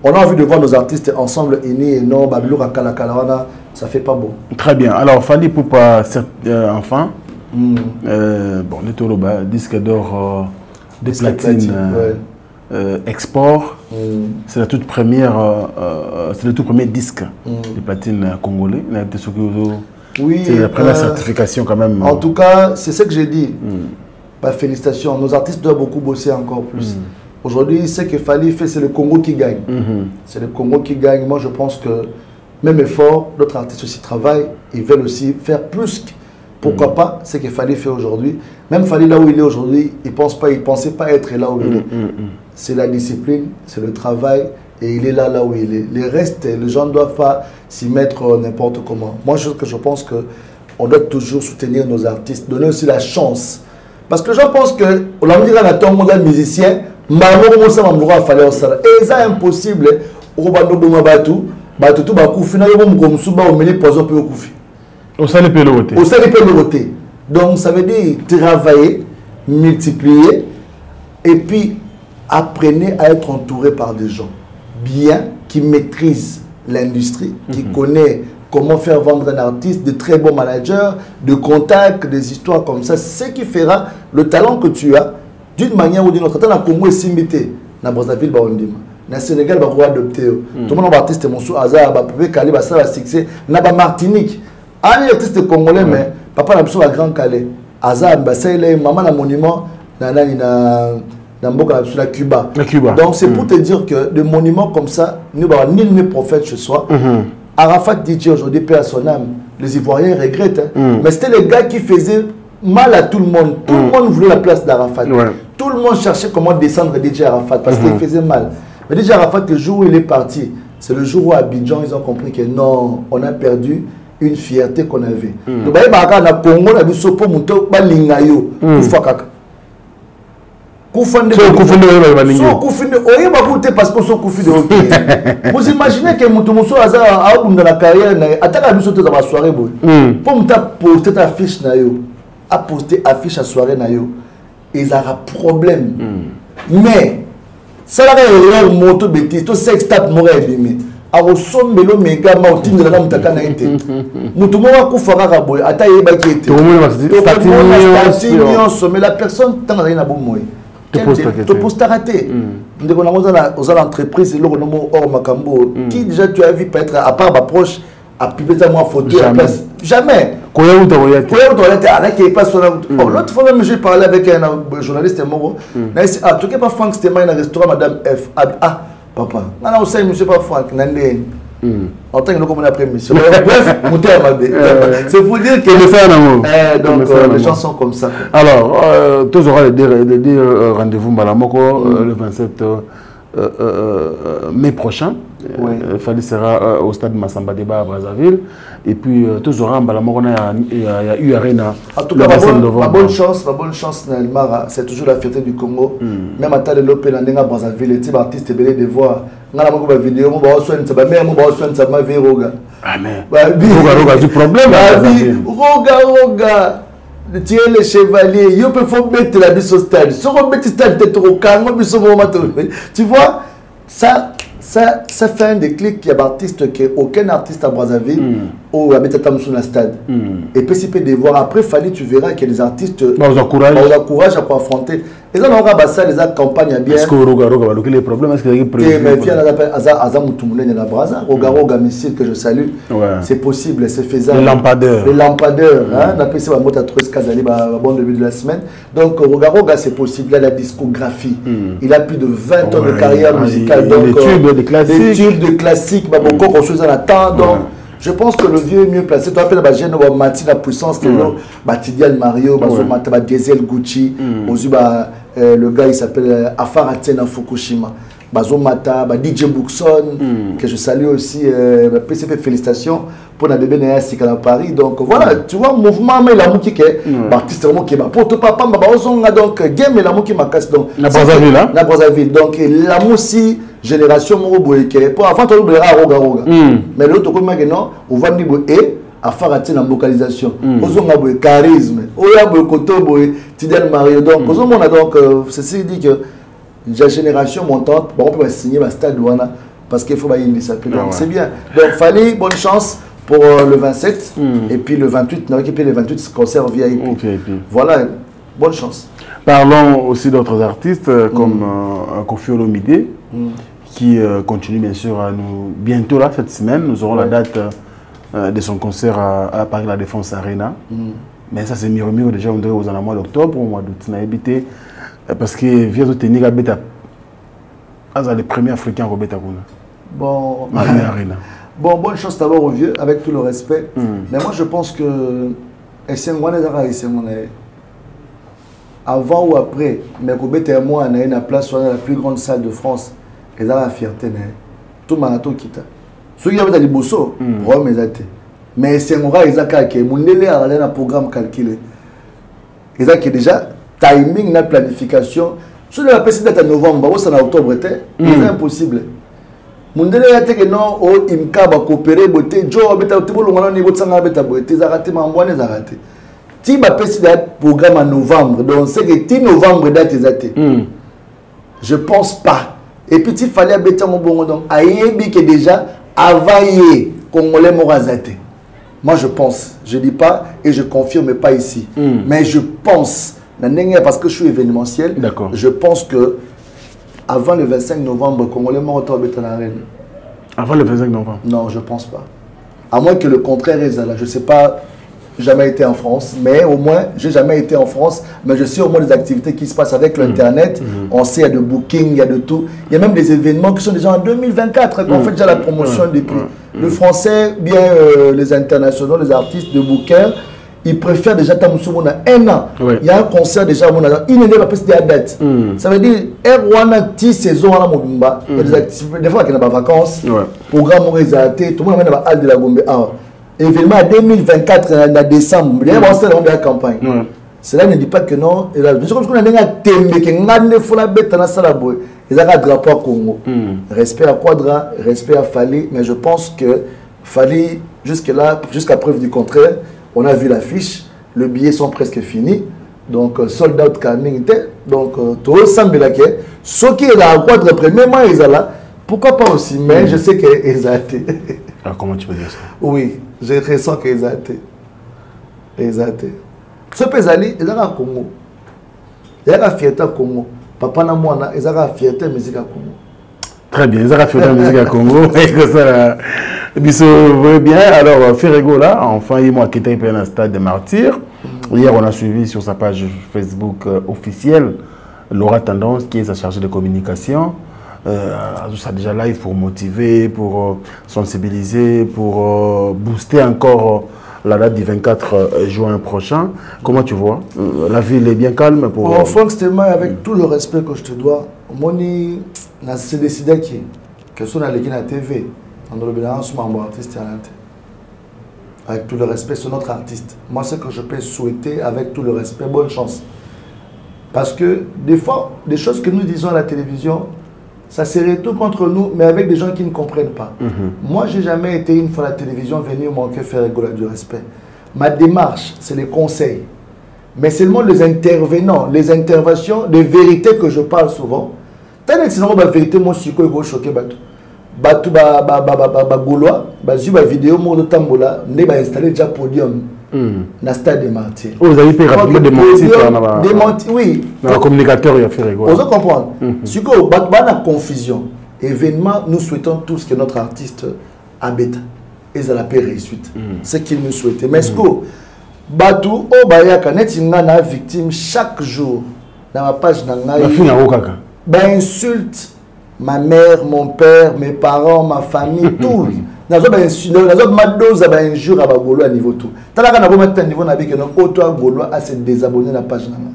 on a envie de voir nos artistes ensemble unis et non, Babylou, Kalawana, ça fait pas beau. Très bien. Alors, Fali Poupa, enfin. Bon, les Toroba, disque d'or de platine export. C'est la toute première, c'est le tout premier disque de platine congolais. Oui, c'est la première certification quand même. En tout cas, c'est ce que j'ai dit. Bah, félicitations. Nos artistes doivent beaucoup bosser encore plus. Aujourd'hui, ce qu'il fallait faire, c'est le Congo qui gagne. C'est le Congo qui gagne. Moi, je pense que même effort, d'autres artistes aussi travaillent. Ils veulent aussi faire plus. Pourquoi pas ce qu'il fallait faire aujourd'hui. Même Fali là où il est aujourd'hui, il ne pensait pas être là où il est. C'est la discipline, c'est le travail et il est là où il est. Les restes, les gens ne doivent pas s'y mettre n'importe comment. Moi, je pense qu'on doit toujours soutenir nos artistes, donner aussi la chance. Parce que les gens pensent que, on a dit qu'on est musicien, mais c'est impossible. Donc ça veut dire travailler, multiplier et puis apprenez à être entouré par des gens bien qui maîtrisent l'industrie, qui connaissent comment faire vendre un artiste, de très bons managers, de contacts, des histoires comme ça. C'est ce qui fera le talent que tu as d'une manière ou d'une autre. Dans le Congo, est simité. Dans Brazzaville, dans le Sénégal, on va adopter. Tout le monde va artiste, mon sou, Azar, Calais, ça va succès. Dans la Martinique, un artiste congolais, mais papa n'a pas Grand Calais. Azar, maman a un monument dans la Cuba. Donc c'est pour te dire que des monuments comme ça, nous n'avons ni les prophètes chez soi. Arafat DJ aujourd'hui, paix à son âme. Les Ivoiriens regrettent. Mais c'était les gars qui faisaient mal à tout le monde. Tout le monde voulait la place d'Arafat. Tout le monde cherchait comment descendre DJ Arafat parce qu'il faisait mal. Mais DJ Arafat, le jour où il est parti, c'est le jour où à Abidjan, ils ont compris que non, on a perdu une fierté qu'on avait. Donc, il y a un Congo, il y a un Sopo, il y a un parce que vous imaginez que Moutoumousso a dans la carrière, à la soirée, pour poster ta affiche, à poster affiche à soirée, ils ont un problème. Mais, ça va être une moto bêtise, tout sextape m'aurait aimé. A ressomme melo méga mautin de la mutaka na été. Moutoumou a koufara raboy, ata yeba qui était. Mais la personne tant na bon moy. Tu postes raté. Nous avons aux entreprises et l'autre nom hors Macambo. Qui déjà tu as vu peut-être à part ma proche à publier moi photo à place. Jamais. L'autre fois même j'ai parlé avec un journaliste moro. Ah tu n'es pas Franck Stéma dans un restaurant Madame F. Ah papa. Non non c'est monsieur pas Franck Nandé. En tant que nous comme on a pris mission. Bref, c'est pour dire que donc les gens sont comme ça. Alors, toujours le rendez-vous Malamoko le 27 mai prochain. Fali sera au stade Massamba Débat à Brazzaville. Et puis, toujours à Malamoko, il y a eu Arena. En tout cas, ma bonne chance, Naël c'est toujours la fierté du Congo. Même à Tale Lopé, à Brazzaville, les types artistes belés de voir. On a une vidéo, on va soigner, ma mère, on va soigner, ma vie, Roga. Ah, mais. Roga, du problème. Roga. Tirer les chevaliers, il faut mettre la bise au stade. Si on met le stade, tu vois, ça fait un déclic. Il y a aucun artiste à Brazzaville au Abetatam sur le stade. Et puis c'est de voir après, fallait tu verras qu'il y a des artistes qui vous encouragent à affronter. Et là, on va ça, les campagnes bien. Est-ce que vous les problèmes, est-ce que vous avez prévu? Mais puis, on appelle Azamoutoumoulen et la Braza, Roga Missile que je salue. C'est possible, c'est faisable. Les lampadaires. Les lampadaires. On appelle ça Mota Troès Kazali, bon début de la semaine. Donc, Roga, c'est possible. Là, la discographie. Il a plus de 20 ans de carrière musicale. Des tubes, des classiques. Des tubes de classiques, beaucoup de choses en attendant. Je pense que le vieux est mieux placé. Tu appelles la Mati, la puissance, Tidial Mario, Diesel Gucci, le gars il s'appelle Afar Atena Fukushima, Bazomata, DJ Buxon, que je salue aussi, PCP félicitations pour la bébé Néa Sikala Paris. Donc voilà, tu vois, mouvement, mais la mouki qui est, artiste vraiment qui est, pour tout papa, donc game et la mouki m'a casse. Donc, la Brazzaville, hein? La Brazzaville. Donc la moussi. Génération Moroboeke. Pour avant, on va Roga. Mais l'autre, non, on va dire à faire la localisation. On a charisme. On a côté Tidial Mario. Donc, ceci dit que la génération montante, on peut signer le stade parce qu'il faut une discipline. Donc, c'est bien. Donc, fallait bonne chance pour le 27 et puis le 28. Et puis le 28, concert VIP. Voilà, bonne chance. Parlons aussi d'autres artistes comme Koffi Olomide. Qui continue bien sûr à nous... Bientôt là, cette semaine, nous aurons la date de son concert à Paris La Défense Arena. Mais ça c'est mieux déjà, on dirait aux mois d'octobre, au mois d'août. Parce que via le technique à Beta, c'est le premier Africain à Beta. Bon, Arena. Bon, bonne chance d'abord au vieux, avec tout le respect. Mais moi je pense que avant ou après, mais Beta et moi, on a une place sur la plus grande salle de France. Et ça la fierté, tout marathon quitte. Ceux qui ont des bossos, mais c'est mon gars, ils ont calculé. Mon élève a un programme calculé. Ils ont déjà timing, la planification. Si la personne est en novembre, c'est en octobre, c'est impossible. Mon élève a dit que non, il m'a coopéré, Joe, il a raté, il a raté. Si la personne a un programme en novembre, donc c'est que 10 novembre, date je ne pense pas. Et puis il fallait habiter mon bon donc aïebi que déjà availlé congolais morazate. Moi je pense, je dis pas et je confirme pas ici. Mais je pense parce que je suis événementiel. Je pense que avant le 25 novembre congolais morazate la reine. Avant le 25 novembre. Non, je pense pas. À moins que le contraire est là, je sais pas. Jamais été en France, mais au moins, j'ai jamais été en France, mais je sais au moins les activités qui se passent avec l'Internet. On sait, il y a de booking, il y a de tout. Il y a même des événements qui sont déjà en 2024, qu'on fait déjà la promotion depuis. Le français, bien les internationaux, les artistes de booker, ils préfèrent déjà Tamoussoumou dans 1 an. Il y a un concert déjà à une année, après c'est la date. Ça veut dire, R1 10 saisons à la Mobimba, il y a des activités, des fois qu'il n'y a pas de vacances, programme réalisé, tout le monde a hâte de la Gombe. Événement en 2024, en décembre, il y a une campagne. Cela ne dit pas que non. Je pense qu'on a un thème qui est un drapeau à Congo. Respect à Quadra, respect à Fali, mais je pense que Fali, jusque-là, jusqu'à preuve du contraire, on a vu l'affiche, les billets sont presque finis. Donc, sold out coming. Donc, tout ressemble à ce qui est là à Quadra, premièrement, ils sont là. Pourquoi pas aussi, mais je sais qu'ils ont été. Alors, comment tu peux dire ça? Oui, je ressens qu'ils ont été. Ils ont été. Ce pays, ils ont un Congo. Ils ont la fierté au Congo. Papa na moi, ils ont la fierté de la musique au Congo. Très bien, ils ont la fierté de la musique au Congo. Bien, alors, Ferrego là, enfin, il m'a quitté un stade de martyrs. Hier, on a suivi sur sa page Facebook officielle Laura Tendance, qui est sa chargée de communication. Ça déjà live pour motiver, pour sensibiliser, pour booster encore la date du 24 juin prochain. Comment tu vois? La ville est bien calme pour... Bon, Franck Stelman, avec tout le respect que je te dois, Moni, c'est décidé que ce soit la TV, on doit le artiste. Avec tout le respect, c'est notre artiste. Moi, ce que je peux souhaiter, avec tout le respect, bonne chance. Parce que des fois, des choses que nous disons à la télévision, ça serait tout contre nous, mais avec des gens qui ne comprennent pas. Moi, je n'ai jamais été une fois à la télévision venir manquer faire du respect. Ma démarche, c'est les conseils. Mais seulement les intervenants, les interventions, les vérités que je parle souvent. Tant que sinon, la vérité, moi, je suis choqué. batu Gaulois, bazu ba vidéo mo de tambola, ne ba installer déjà podium na stade de Martyrs. Vous avez fait rapidement des mentis, oui. Dans le communicateur il a fait rigolo. Vous comprendre. Si que bana confusion, événement, nous souhaitons tous que notre artiste habite et ça la paix réussite. C'est qu'il nous souhaite. Mais ce que batu o bayaka netinga na victime chaque jour dans ma page nanga. La fille kaka. Ba insulte ma mère, mon père, mes parents, ma famille, tout. Nazo ba insulte, nazo ma dose ba injure à ba Gaulois à niveau tout. Talaka na bomata niveau na bike no auto Gaulois à se désabonner la page nanga.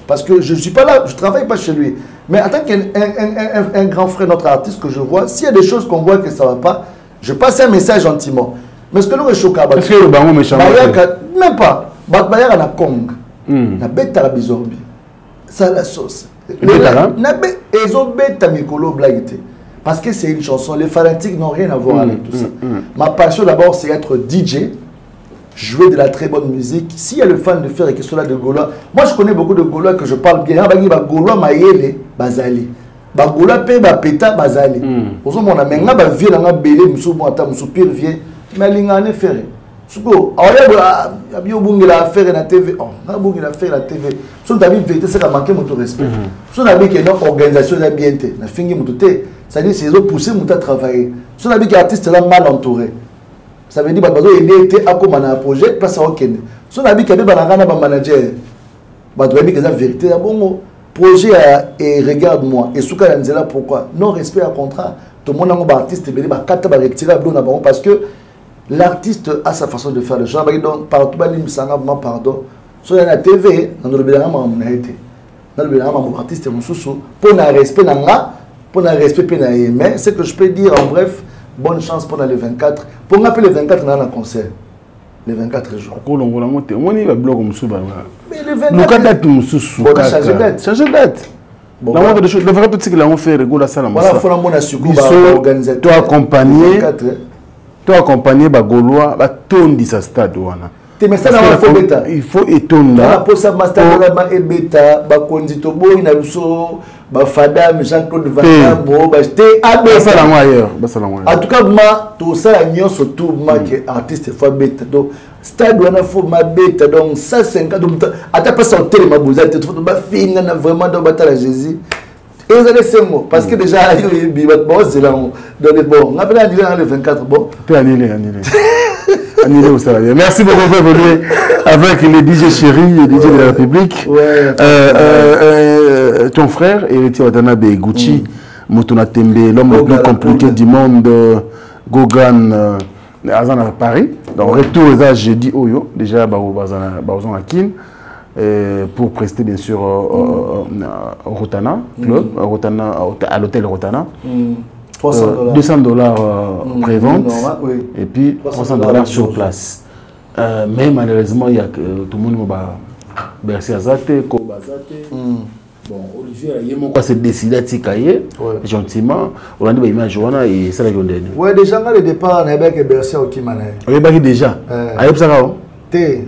Parce que je ne suis pas là, je ne travaille pas chez lui. Mais en tant qu'un grand frère, notre artiste que je vois, s'il y a des choses qu'on voit que ça ne va pas, je passe un message gentiment. Mais ce que nous est choquant, est-ce que le baron méchant? Même pas. Bayaka na Kong. Na beta la bizorbi. Ça la sauce. Ils ont beta mikolo blaguité. Parce que c'est une chanson. Les fanatiques n'ont rien à voir avec tout ça. Ma passion d'abord, c'est être DJ. Jouer de la très bonne musique. S'il y a le fan de faire et que cela de Gaulois, moi je connais beaucoup de Gaulois que je parle bien. Gaulois Mayele Bazali. Gaulois Pe Peta Bazali. Aujourd'hui, mon ami, on a vu la belé, musu mwata, musu pire vieux, mais l'inga ne fait. Suko, alors il y a bien bungi la affaire na TV. Oh, na bungi la affaire la TV. Son d'avis vérité c'est qu'à manquer mon respect. Son d'avis que notre organisation est bien té, na fingi mon tout. Ça dit c'est eux pousser mon travailler. Son d'avis que l'artiste là mal entouré. Ça veut dire que les été à comme un projet, pas ça ok. Si on a dit qu'il y a un manager, on doit dire que c'est la vérité. Bon, projet et regarde-moi. Et ce cas là, pourquoi? Non respect à contrat. Tout le monde a un artiste et retirer parce que l'artiste a sa façon de faire les choses. Donc partout, pardon. Sur la TV, on a un artiste pour un respect, pour un respect, mais ce que je peux dire en bref. Bonne chance pendant les 24. Pour m'appeler les 24, on a un concert. Les 24 jours. Mais les 24 jours. Changer date. Changer date. Bon, voilà, tout ce qu'ils ont fait, voilà, toi accompagner les Gaulois, tondi sa stade. Il faut étonner. Jean-Claude Van en tout cas, tout ça, surtout artiste faut bête. Donc, stade on a faut ma bête. Donc, ça 50 attends pas sortir ma bousette. Tu faut finir vraiment dans bataille Jésus. Et vous allez ces mots parce que déjà bon c'est là dans les bons. On appelle à le 24 bon. Tu annulé. Annulé au salaire. Merci beaucoup pour venir avec les DJ chéris, les DJ de la République. Ton frère, Héritier Watanabe Gucci, Motuna Tembe, l'homme le plus compliqué du monde, Gogan, à Paris. Donc, retour aux âges, j'ai dit Oyo, déjà, Baozon Akin, pour prester bien sûr au Rotana, Club, à l'hôtel Rotana. $200 pré-vente et puis $300 sur place. Mais malheureusement, il y a que tout le monde va bercer à Zate, Kobazate. Bon, Olivier, il y a s'est décidé à Tikaye, gentiment. On a dit qu'il y a Joana et ça l'a donné. Oui, déjà, le départ, on a bien que bercer au Kimana. On a bien déjà. Aïe, ça va. T'es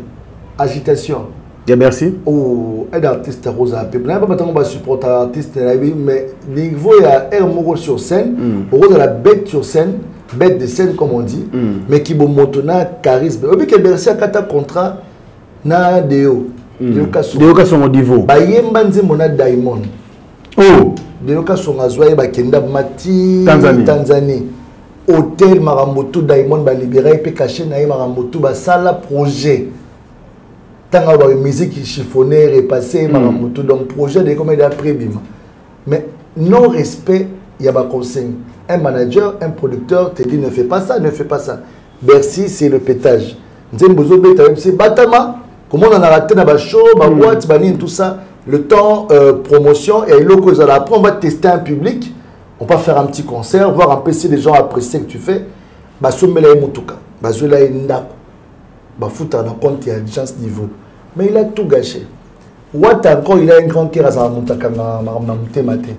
agitation. Bien, merci. Oh, un artiste Rosa P. Je ne sais pas si je supporte un artiste, mais niveau il y a un mot sur scène, il y a la bête sur scène, bête de scène comme on dit, mais qui bon montona charisme. Et puis que bercer à 4 contrats, na Deo. Deo ka son niveau. Ba yemba nzemona Diamond. Oh. Deo ka son azwaye ba kenda mati Tanzanie. Hôtel Maramoto Diamond ba libéré pe caché na Maramoto ba sala projet. Tant que la musique chiffonnaire est passée, donc projet de comédie après bim. Mais non respect, il y a un conseil. Un manager, un producteur te dit ne fais pas ça, ne fais pas ça. Bercy, c'est le pétage. Nzembozo beta c'est Batama. Comment on a raté dans la show, boîte, tout ça. Le temps promotion et l'autre après on va tester un public. On va faire un petit concert, voir un peu si les gens apprécient ce que tu fais. Basomela et Moutuka, Bazola et Ndako. Bafouta na compte il y a chance niveau. Mais il a tout gâché. Wata encore il a un grand cœur à sa montaka na mtemate.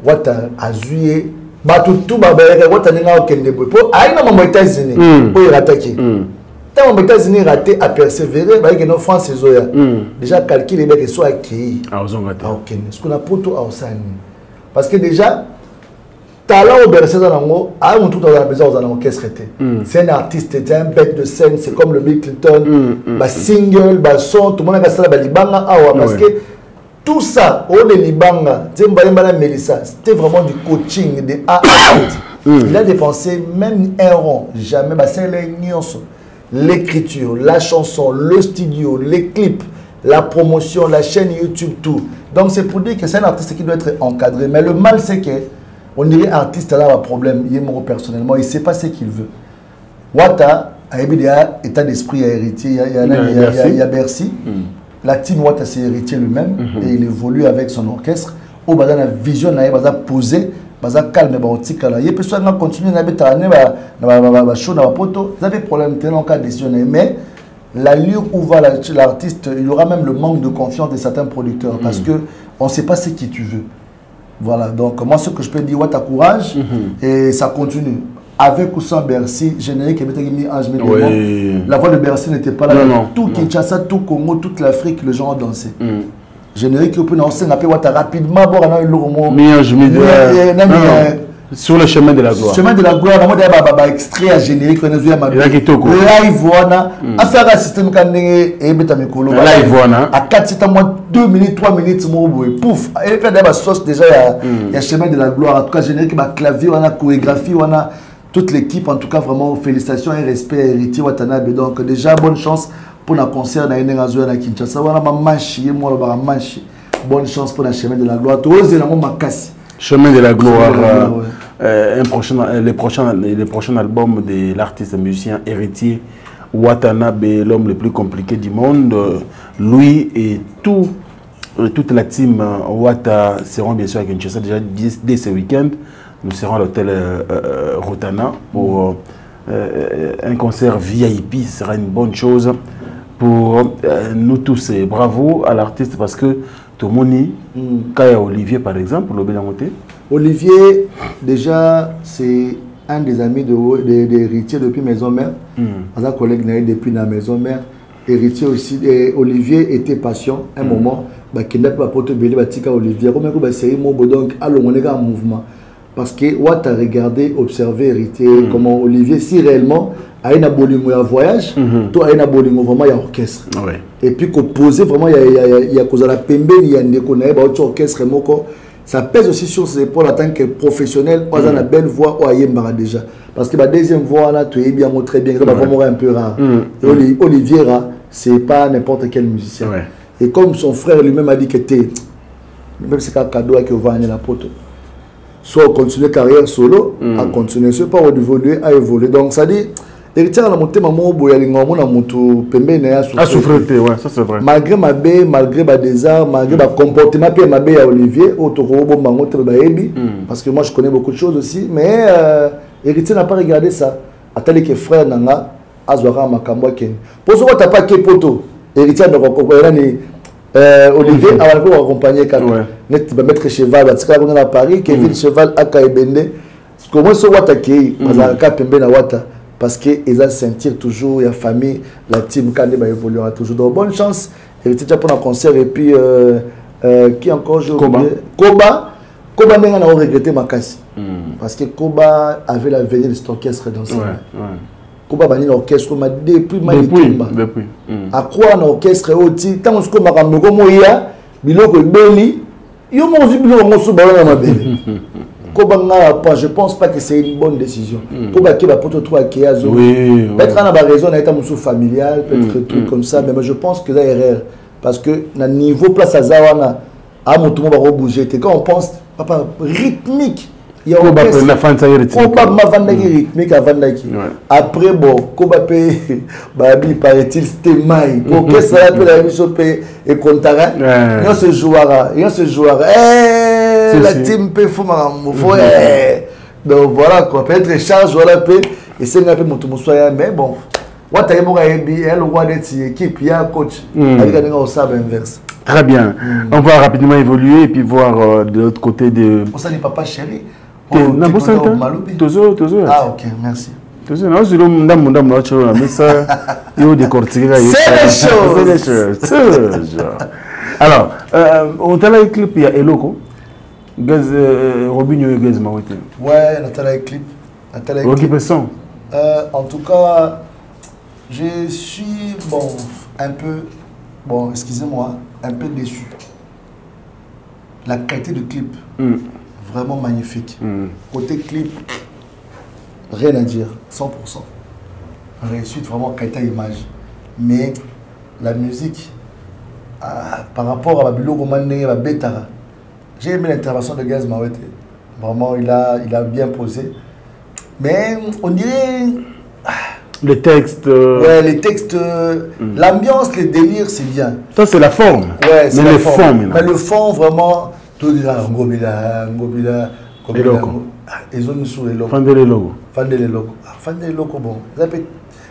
Wata azuye batutu babere wata ninga okende bopo aina mama États-Unis pour y attaquer. Tant aux États-Unis raté à persévérer bah que nos France zoya. Déjà calculer que soit acquis. Ah ozongata. OK. Ce qu'on a poto à Osani. Parce que déjà talent au Bercé Zanango, à un tour dans la maison aux orchestre. C'est un artiste, c'est un bête de scène, c'est comme le Bill Clinton, single, son, tout le monde a ça la libanga, parce que tout ça, au libanga, c'était vraiment du coaching de A à Z. Il a dépensé même un rond, jamais, c'est l'écriture, la chanson, le studio, les clips, la promotion, la chaîne YouTube, tout. Donc c'est pour dire que c'est un artiste qui doit être encadré. Mais le mal, c'est que on dirait artiste a un problème. Il est mort personnellement, il ne sait pas ce qu'il veut. Wata a état d'esprit à héritier. Il y a Bercy. La team Wata c'est héritier lui-même et il évolue avec son orchestre. Au bas la vision, il va poser. Baza calme ba otikala ye peut soit continuer na betane ba show na poto ça fait problème tellement cas décisionné mais l'allure où va l'artiste il y aura même le manque de confiance de certains producteurs parce que on sait pas ce qui tu veux voilà donc moi ce que je peux dire ouais ta courage et ça continue avec ou sans Bercy générique et mis Ange la voix de Bercy n'était pas là tout Kinshasa tout Congo toute l'Afrique le genre dansé générique au point on appelle Wata rapidement sur le chemin de la gloire. Chemin de la gloire, on a extrait à générique on a vu à live wana affaire système kan et betamikolo live wana à 4 mois 2 minutes 3 minutes mo pouf et fait des sauce déjà il y a chemin de la gloire en tout cas générique ba clavier wana chorégraphie wana toute l'équipe en tout cas vraiment félicitations et respect héritier Watanabe donc déjà bonne chance pour un concert dans une région à Kinshasa. Bonne chance pour le chemin de la gloire. Chemin de la gloire. Les prochains albums de l'artiste musicien héritier Watanabe, l'homme le plus compliqué du monde. Lui et toute la team Wata seront bien sûr à Kinshasa déjà dès ce week-end. Nous serons à l'hôtel Rotana pour un concert VIP. Ce sera une bonne chose pour nous tous. Et bravo à l'artiste parce que tout le monde, Kaya Olivier par exemple, Olivier, déjà, c'est un des amis d'héritier depuis Maison Mère. Un collègue depuis la Maison Mère. Héritier aussi. Et Olivier était patient un moment. Il n'a pas porté Olivier. Donc, on est en mouvement. Parce que Watt a regardé, observé, hérité comment Olivier, si réellement, a une abolimou à voyage, toi, a une abolimou vraiment, il y a orchestre. Et puis, qu'on posait vraiment, il y a cause à la pembe, il y a un orchestre, ça pèse aussi sur ses épaules en tant que professionnel, on a une belle voix, on a une déjà. Parce que la deuxième voix, là, tu es bien, très bien, c'est vraiment un peu rare. Et Olivier, c'est pas n'importe quel musicien. Et comme son frère lui-même a dit que t'es, même si c'est un cadeau qui va aller la pote. Soit continuer carrière solo, à continuer, soit pas évoluer, à évoluer. Donc ça dit, héritier à la montée, maman, a souffert, ouais, ça c'est vrai. Malgré ma baie, malgré ma désert, malgré ma comportement, puis ma baie à Olivier, parce que moi je connais beaucoup de choses aussi, mais héritier n'a pas regardé ça. Attendez que frère Nanga, Azwara Makambo Ken. Pour ce que tu n'as pas que poto, héritier n'a pas Olivier a accompagné Maître Cheval à Paris, Kevin Cheval à Kaibende. Comment ce Wata qui parce qu'ils ont sentir toujours, il y a famille, la team Kande évoluera toujours. Donc bonne chance, héritier pour un concert et puis qui encore joue Koba n'a pas regretté ma casse parce que Koba avait la veille de cet orchestre dans ce Koba bani l'orchestre m'a depuis à quoi un orchestre aussi tant que ma me comme ya biloko beli yo mo zi biloko mo so balona ma beli Koba nga je pense pas que c'est une bonne décision Koba qui va poto 3 qui a peut-être on a raison na état musu familial peut-être truc comme ça mais je pense que c'est erreur parce que na niveau place à Zawana à mon tout va rebouger quand on pense papa rythmique. Il y a un rythmique avant d'aller. Après, bon, Babi paraît-il, c'était maï. Pour que ça peut la mission et comptara. Il y a ce joueur. La team peut faire. Donc voilà, quoi. Peut-être charge, voilà, et c'est un peu mon tout mais bon. What I am elle voit d'être équipe, il y a un coach. Avec un sable inverse. Très bien. On va rapidement évoluer et puis voir de l'autre côté de. On s'en est papa chéri. Ah ok, merci. C'est les choses. Alors, on a un clip, il y a Eloko. Gaz Robinho et Gaz Mawete. Ouais, Nathalie Clip. En tout cas, je suis excusez-moi, un peu déçu. La qualité du clip, vraiment magnifique. Côté clip, rien à dire, 100%. Réussite, vraiment qualité image. Mais la musique, par rapport à Babilo Romané, à Betara, j'ai aimé l'intervention de Gaz Mawete. Vraiment, il a bien posé. Mais on dirait... Les textes... Ouais, les textes... L'ambiance, les délires, c'est bien. Ça, c'est la forme. Ouais, c'est la forme. Fond, mais le fond, vraiment... Tout dira, Ngobila... Ils ont mis sur les logos. Fandé les logos, bon.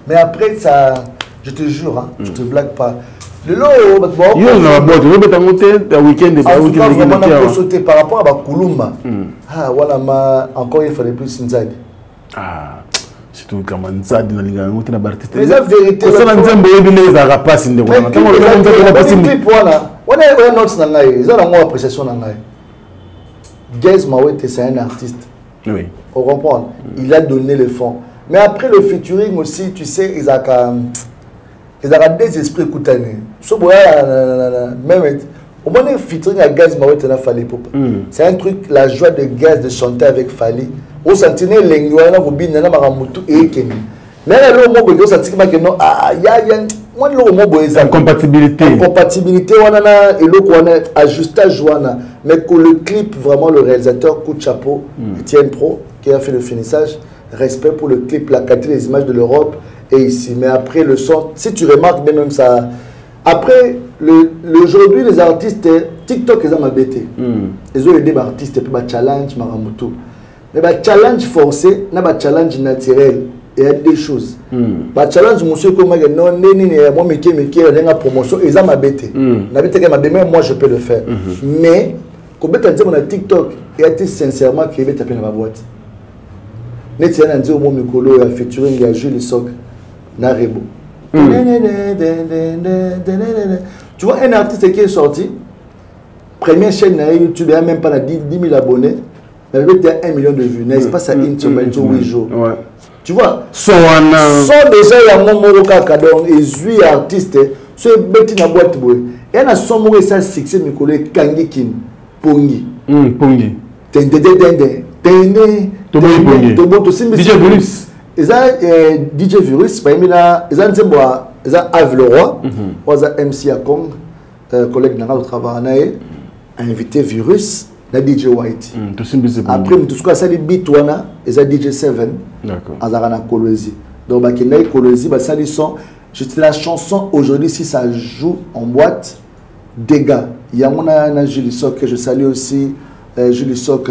Mais après, ça... Je te jure, hein, je te blague pas. Le lot, il y a un week-end vraiment sauter par rapport à Bakulumba. Voilà, encore il fallait plus Nzadi. Surtout quand Nzadi na linga ngote na bartiste. Mais la vérité, ça na nzembo yebile za rapasi ndeko. On note na ngai, ça na moi appréciation na ngai. Gaz Mawete c'est un artiste. Oui. On comprend. Il a donné le fond. Mais après le featuring aussi, tu sais, ils ont des esprits coutanés. Même au moins le featuring à Gaz Mawete na Fally Ipupa. C'est un truc, la joie de Gaz de chanter avec Fally. Au sentiment l'engouement Robin na Maramutu et Kenny. Mais là le mot besoin sentiment que non moi le mot besoin compatibilité wana et le qu'on a ajustage wana. Mais que le clip vraiment le réalisateur coup de chapeau Etienne Pro qui a fait le finissage. Respect pour le clip, la qualité des images de l'Europe et ici. Mais après le son, si tu remarques même ça. Après, aujourd'hui, les artistes, TikTok, ils ont m'abêté. Ils ont aidé les artistes, puis les challenge, Maramutu. Mais les challenge forcé, les challenge naturel. Il y a des choses. Les challenge, monsieur, comme moi, moi, promotion, ils ont m'abêté. Moi, je peux le faire. Mais, quand on a TikTok, il y a sincèrement qui veut taper dans ma boîte. Net c'est un dit au mot Mikolo et featuring il y a Jules Sock Narebo. Tu vois un artiste qui est sorti, première chaîne sur YouTube, il n'y a même pas 10 000 abonnés, mais il y a 1 million de vues, n'est-ce pas ça une semaine sur 8 jours. Tu vois, sont déjà il y a un moment où il y a un artiste, ce petit na boîte boy. Et il y a un son où ça succès Mikolo et Kangi Kin Pongi. Pongi. DJ Virus. DJ Virus, ils ont Ave le Roi, MC Akong, collègue de travail, invité Virus, DJ White. Après, tout ce que beat ils ont DJ 7, Azarana Kolosi. Donc, Kolosi, c'est la chanson aujourd'hui, si ça joue en boîte, dégâts. Il y a mon Julie Sok que je salue aussi. Julie Sok,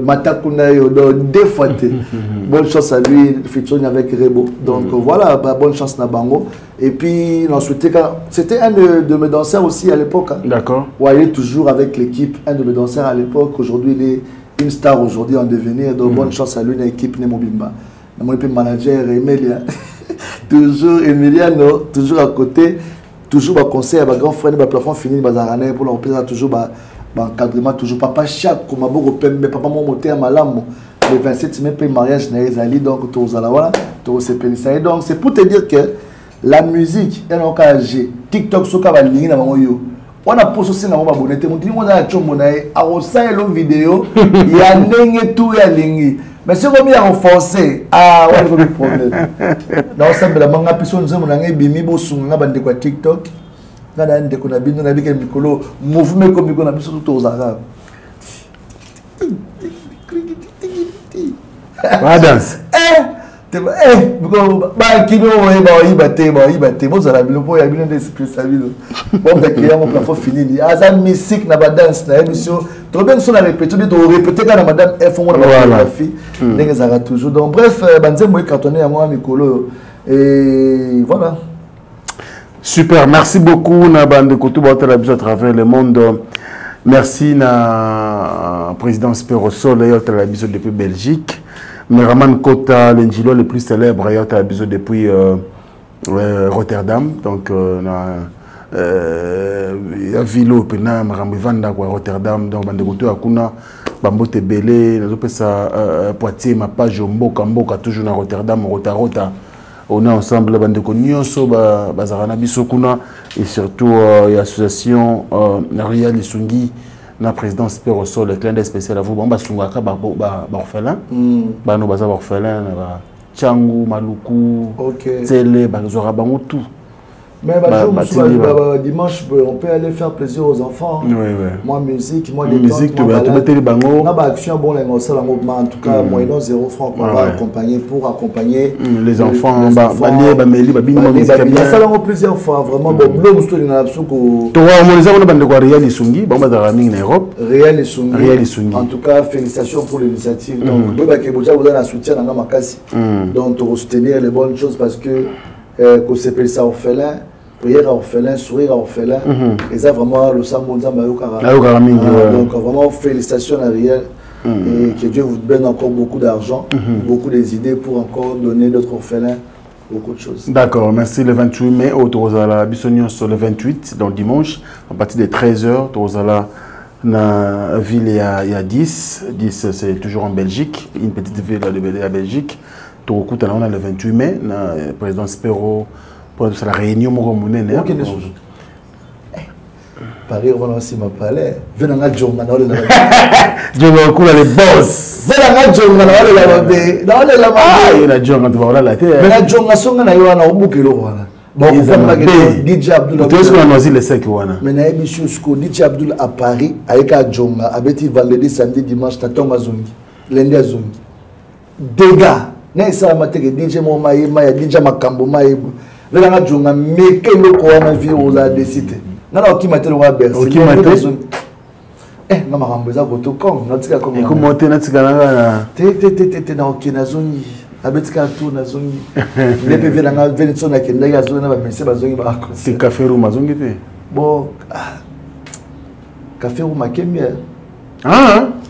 Matakunayo, deux fois. Bonne chance à lui, featuring avec Rebo. Donc voilà, bonne chance à Bango. Et puis, c'était un de mes danseurs aussi à l'époque. D'accord. Ouais, il est toujours avec l'équipe, un de mes danseurs à l'époque. Aujourd'hui, il est une star aujourd'hui en devenir. Donc bonne chance à lui, une équipe Nemo Bimba. Mon manager, Emilia. Toujours Emiliano, toujours à côté. Toujours un conseil à ma grand frère, un plafond fini, Bazarané, pour l'empêcher toujours. Encadrement toujours papa chaque comme beaucoup pembe papa mon moteur malam le 27 mai paye mariage naezali donc tous à la voilà tous ces pénisa donc c'est pour te dire que la musique elle a engagé TikTok soka ba lingi na bango yo on a posé aussi na ba abonné te mundi on a chombo na e a osa lo vidéo ya ndenge tout ya lingi mais c'est comme il a renforcé ah ouais pas de problème donc ça me la manga piso nzemo na ngai bimi bo sunga bande kwa TikTok. Mouvement comme on a mis surtout aux Arabes. Danse. Voilà. Super, merci beaucoup na bande Koutou à travers le monde. Merci na président Spérosol depuis Belgique. Meraman Kota, l'Engilo le plus célèbre depuis Rotterdam. Donc il y a Vilo Pena Maramivanda Rotterdam donc bande Koutou Akuna Bambote Belé, Poitiers, ma page Mboka, toujours dans Rotterdam, Rota. On est ensemble, Bandeko Nyonso, Bazarana Bisokuna, et surtout l'association Riel Isungi, la présidence Perosol, le clin d'œil spécial à vous. Bon, Basungaka, orphelin, Bano Bazar orphelin, Tchangou, Maluku, Télé, Bazora Bango, tout. Mais dimanche, on peut aller faire plaisir aux enfants. Oui. Moi, musique, moi, musique, tu vas mettre les bangos. On a action, bon, en tout cas, moyennant 0 francs, on va accompagner pour accompagner les enfants. Ça l'a plusieurs fois, vraiment. Bon, nous Réel Isungi. En tout cas, félicitations pour l'initiative. Donc, vous avez un soutien dans ma casse. Donc, pour soutenir les bonnes choses parce que qu'on s'appelle ça orphelin, prière à orphelin, sourire à orphelin, et ça vraiment le Sambonza donc vraiment félicitations à Riel et que Dieu vous donne encore beaucoup d'argent, beaucoup des idées pour encore donner d'autres orphelins, beaucoup de choses. D'accord, merci. Le 28 mai, au Torozala Bissonion sur le 28, donc dimanche, à partir de 13h, Torozala dans la ville il y a 10, c'est toujours en Belgique, une petite ville de la Belgique. On a le 28 mai, le président Spero pour la réunion. Paris, on va aussi m'appeler. Venez à Djonga, Djonga, les boss. Venez à Djonga, la Djonga, tu vas voir la terre. Mais la Djonga, son na yo na obukelo wana. Bon, DJ Abdul. Tu es sur la noisille le sec wana. Mais na émission DJ Abdul à Paris avec à Djonga, abeti vendredi, samedi, dimanche, tatoma zongi. Lundi à zongi. Dégâts. Na isa mateke DJ mo maya DJ makambo maye vela nga jonga meke loko wana vie oza décider na okimatelo wa bercy okimatelo na makambo za protocole na tika comme ko monter na tika na te na okina zoni abetika tout na zoni lepe vela nga venitso na kenda ya zoni na ba messe bazongi ba ko c'est café room mazongi te bon café room makemia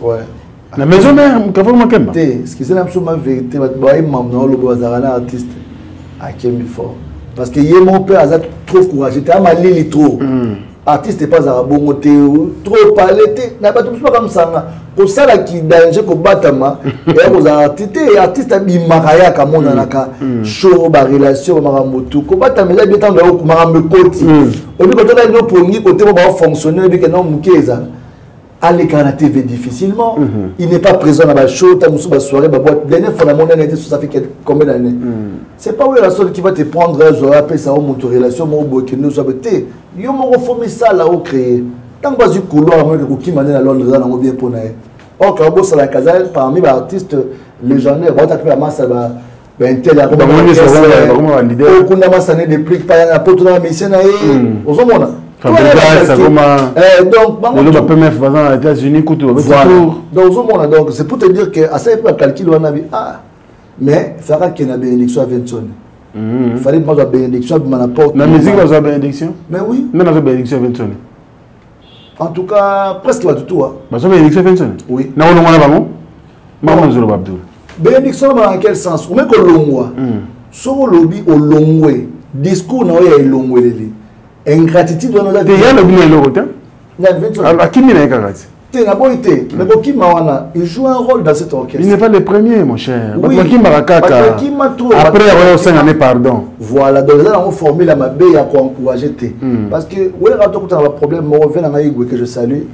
ouais. La maison mère, café room makemia. Ce qui c'est la vérité, bah il m'a le bazarana artiste à Kembi fort. Parce que hier mon père a trop courageux, t'as mal li trop. Artiste n'est pas à bon trop parler, n'a pas tout comme ça. Pour ça là qui danger ko batama et aux artistes a bimaraya comme on a ka show ba relation marambotu ko batama la bien temps ko marambe koti. Au lieu que toi là pour ni côté va fonctionner avec non mukeza. Aller à la TV difficilement, il n'est pas présent dans la show, tu as une soirée, la dernière fois la monnaie était ça fait combien d'années? C'est pas où la seule qui va te prendre, je rappelle ça, mon relation, mon beau qui nous a été, il m'ont reformé ça là où créé. Tant que tu couloir, moi qui m'a donné la Londres, là, on bien pour naï. Or, quand on bosse à la casale, parmi les artistes légendaires, on a pris la masse à ben tel a beaucoup de masse à des prix, pas un peu de la mission, aux hommes. Donc, aux États-Unis, donc c'est pour te dire que à ça il peut calculer on a dit mais il faudra qu'il y ait une bénédiction à Vincent. Il fallait pas une bénédiction à ma porte. La musique va bénédiction. Mais oui. Non, la bénédiction à Vincent. En tout cas, presque tout. La bénédiction à Vincent. Oui. Non, on a pas Maman Zolo Abdou. Bénédiction dans quel sens? On met que l'ongwa. Sur le lobby au longwe. Discours n'a pas longwe. Ingratitude dans la vie. Il y a le bien le rotin. À qui il il joue un rôle dans cet orchestre. Il n'est pas le premier, mon cher. Oui. Après, on 5 années, pardon. Voilà, donc là, on formule la mabé à encourager. Parce que, oui, quand on a un problème, on revient à Igwe que je salue.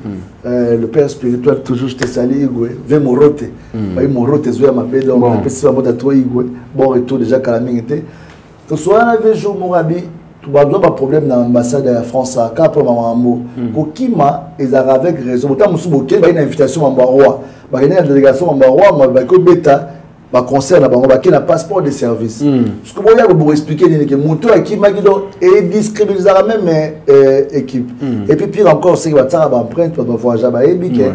Le père spirituel, toujours, je te salue, Igwe. Viens mon rote. Mon rote, je vais à ma baie, donc, on peut se faire à toi, Igwe. Bon retour déjà, Kalaming était. Que soit un jour, mon rabbi. Tu as un problème dans l'ambassade de la France à Cap Mamambo. Kokima est avec raison. Autant Moussouboké, il y a une invitation à Mbaroua. Il y a une délégation à Mbaroua, il y a un bêta, un concert à Mbaroua, qui a un passeport de service. Ce que vous voulez expliquer, c'est que Moutou est distribué dans la même équipe. Et puis pire encore, c'est que vous avez une empreinte pour voyager à Baébi. Il y a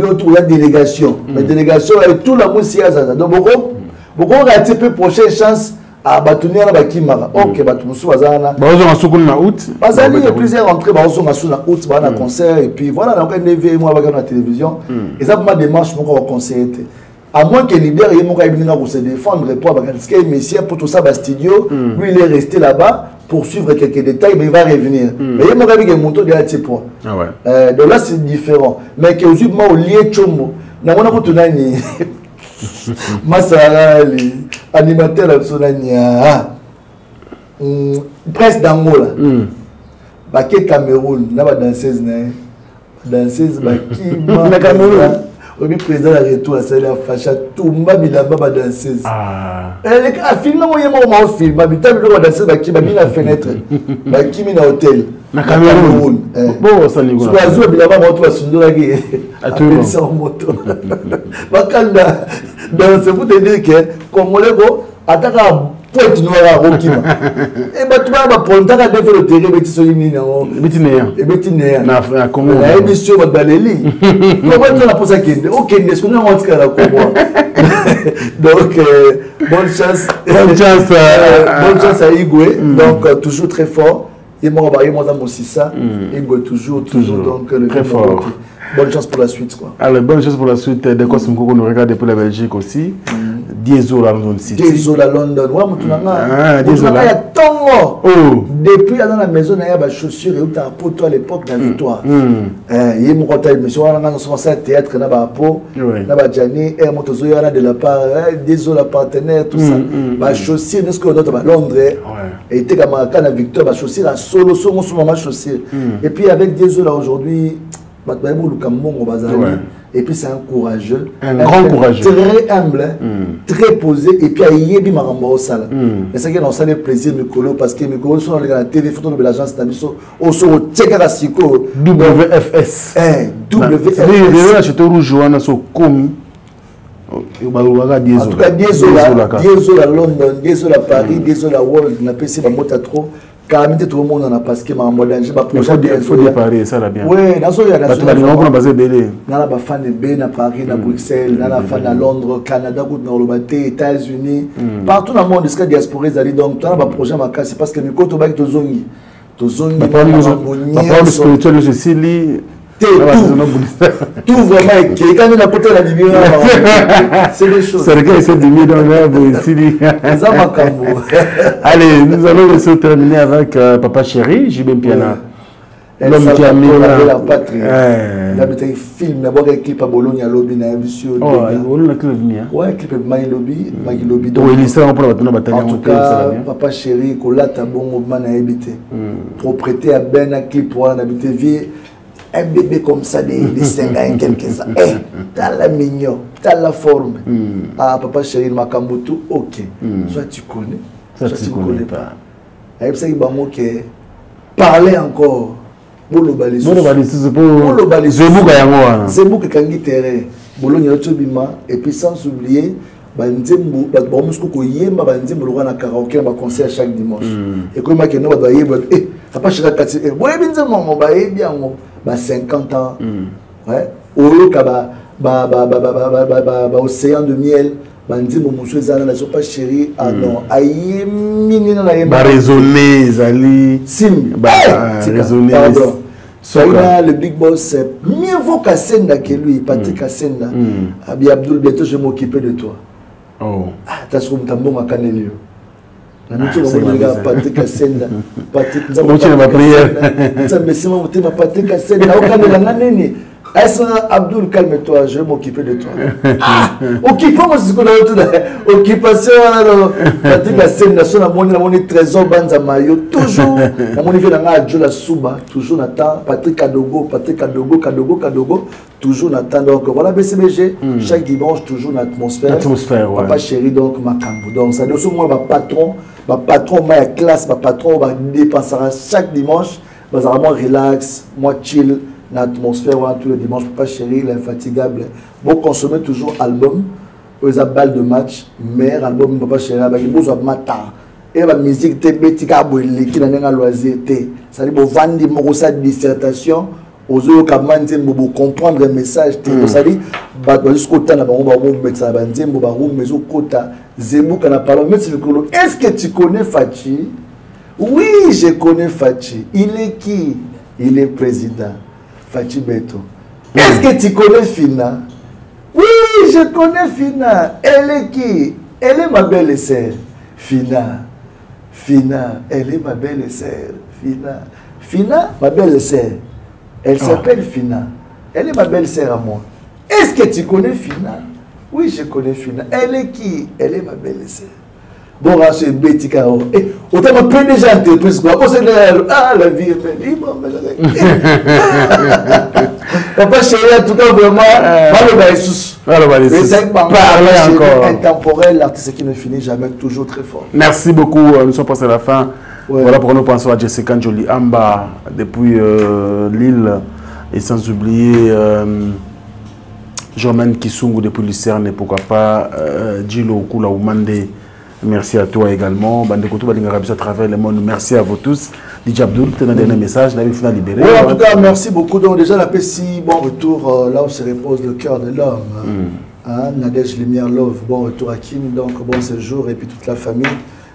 une délégation. La délégation est tout la mousse. Donc, beaucoup ont un petit peu prochaine chance. À Batounia, Bakimara. Ok, Batoussou, Azana. Il y a plusieurs entrées, août, un concert, et puis voilà, on a un événement à la télévision. Et ça, ma démarche, on va conseiller. À moins que l'idée, il y a se défendre, pour Messia, pour tout ça, studio, lui, il est resté là-bas pour suivre quelques détails, mais il va revenir. Mais il y a un montant de la points. Donc là, c'est différent. Mais que au lieu de Chombo, namona ko tunani Masarali animateur la sonania presse d'Angola baké Cameroun na ba danseuse baki na Cameroun au président la retour à celle facha tumba bilamba ba danseuse elle a filmé moi film habita bi danseuse baki ba na fenêtre baki mi na hôtel na Cameroun bon ça ni quoi zo bilamba moto ba sundola ki appelle ça moto bakanda donc c'est pour te dire que congolais go ataka pointe noire rokima et ba tuba ba ponta ka défendre le terrain beti so yini na beti neya na Congo na émission ba baleli comment on a posé kende OK est-ce qu'on a montré que la Congo donc bonne chance à Igwe donc toujours très fort et moi dans mon sissa Igwe toujours donc le très fort. Bonne chance pour la suite quoi. Alors bonne chance pour la suite de quoi on nous regarde depuis la Belgique aussi. Diesel à London City. Diesel à London. Ouais, Moutounanga. Moutounanga est tongo. Depuis dans la maison, il y a des chaussures et où pour toi à l'époque dans Victoire. Il y a mon contact monsieur on a commencé à théâtre na ba po na ba Jani et motozo yana de la part Diesel la partenaire tout ça. Ba chaussures n'est-ce que notre Londres et était comme à Victor ba chaussures à solo son maman chaussures. Et puis avec Diesel aujourd'hui et puis c'est un courageux, grand courageux, très humble, très posé et puis il y a bien au sala. Et c'est que dans ça le plaisir Mikolo parce que Mikolo sont dans la télé photo de l'agence Nabiso au sur Tchekarasiko WFS. WFS. Les acheter rouge on so commis. En tout cas Diesel à London, Diesel à Paris, Diesel à World, na PC ba mota trop. Quand tout le monde en a parce que ma danger ba il faut déparer ça là bien. Ouais, dans ce il y a dans on basé belé. Dans la fan de B na Paris, na Bruxelles, dans la fan à Londres, Canada, dans le États-Unis, partout dans le monde jusqu'à diaspora ils donc dans ba projet ma c'est parce que mi koto ba to zongi pas spirituel je suis li tout vraiment qui quand on a côté la lumière c'est des choses c'est le gars essaie de mieux dans l'air allez nous allons aussi terminer avec Papa Chéri Jibem Piana l'homme qui a mis la patrie il a été film d'abord un clip à Bologne à Lobby na visio ouais clip Maï Lobby donc il sera pour la bataille en tout cas Papa Chéri kolata bon man a habité propriété à ben un clip pour habiter vie un bébé comme ça de 5 ans quelques ans t'as la mignon t'as la forme Papa Chéri Makambutu ok soit tu connais soit tu ne connais pas et puis ça il va moquer parler encore Bolo balisu Zebuka kangi terrain Bologna Lotobima et puis sans oublier banzembo bamusko ko yemba banzembo lokana karaoke ba concert chaque dimanche et comme ma keno ba yeba Papa Chéri kati boye binzemo mo ba yebi yango ba 50 ans ouais oloka ba océan de miel banzembo muso ezana na Papa Chéri ah non ayemi na yeba ba raisonner zali sim raisonner Soina, le big boss, c'est mieux vaut Kassenda que lui, Patrick Kassenda. Abi Abdul, bientôt je vais m'occuper de toi. Oh. Ah, t'as ce qu'on t'a bon à Canelio. Patrick Kassenda. Patrick, nous avons ma prière. Patrick Kassenda. Abdul, calme-toi, je vais m'occuper de toi. Occupons-moi ce qu'on a autour de occupation. Patrick Kassenda, son amoni trésor banza mayo. Toujours, amoni vient dans la Jola Souba, toujours Nathan, Patrick Kadogo, toujours Nathan. Donc voilà, BCBG, chaque dimanche, toujours une atmosphère. Papa Chéri, donc Makambo. Donc ça dit moi, ma patron, ma classe, ma patron, va dépenser chaque dimanche. Vraiment relax, moi chill. L'atmosphère tous les dimanches, Papa Chéri, l'infatigable. Bon, consommer toujours album, aux balles de match, meilleur album Papa Chéri, avec les beaux matin. Et la musique, t'es bêtise, qui n'a loisir, ça dit, bon, vendre sa dissertation, aux autres, pour comprendre le message, ça dit, jusqu'au temps, on va mettre ça, est-ce que tu connais Fachi? Oui, je connais Fachi. Il est qui? Il est président. Fachi Beto. Est-ce que tu connais Fina? Oui, je connais Fina. Elle est qui? Elle est ma belle sœur. Fina, elle est ma belle sœur. Fina, ma belle sœur. Elle s'appelle Fina. Elle est ma belle sœur à moi. Et est-ce que tu connais Fina? Oui, je connais Fina. Elle est qui? Elle est ma belle-sœur. Bon, c'est Betty Caro. Et autant ma plein déjà entreprise quoi. La vie est belle. Papa chéri, en tout cas vraiment, parler encore. Intemporel, l'artiste qui ne finit jamais, toujours très fort. Merci beaucoup. Nous sommes passés à la fin. Ouais. Voilà pour nous penser à Jessica Njoli Amba depuis Lille et sans oublier Germaine Kisungu depuis Lucerne et pourquoi pas Djilo Kula Oumande. Merci à toi également. Bande Koto Balingarabi à travers le monde. Merci à vous tous. DJ Abdul, tu as un dernier message. Nous avons libéré. Oui, en tout cas, merci beaucoup. Donc, déjà, la PCI, bon retour là où se repose le cœur de l'homme. Nadège Lumière Love, bon retour à Kim. Donc, bon séjour et puis toute la famille.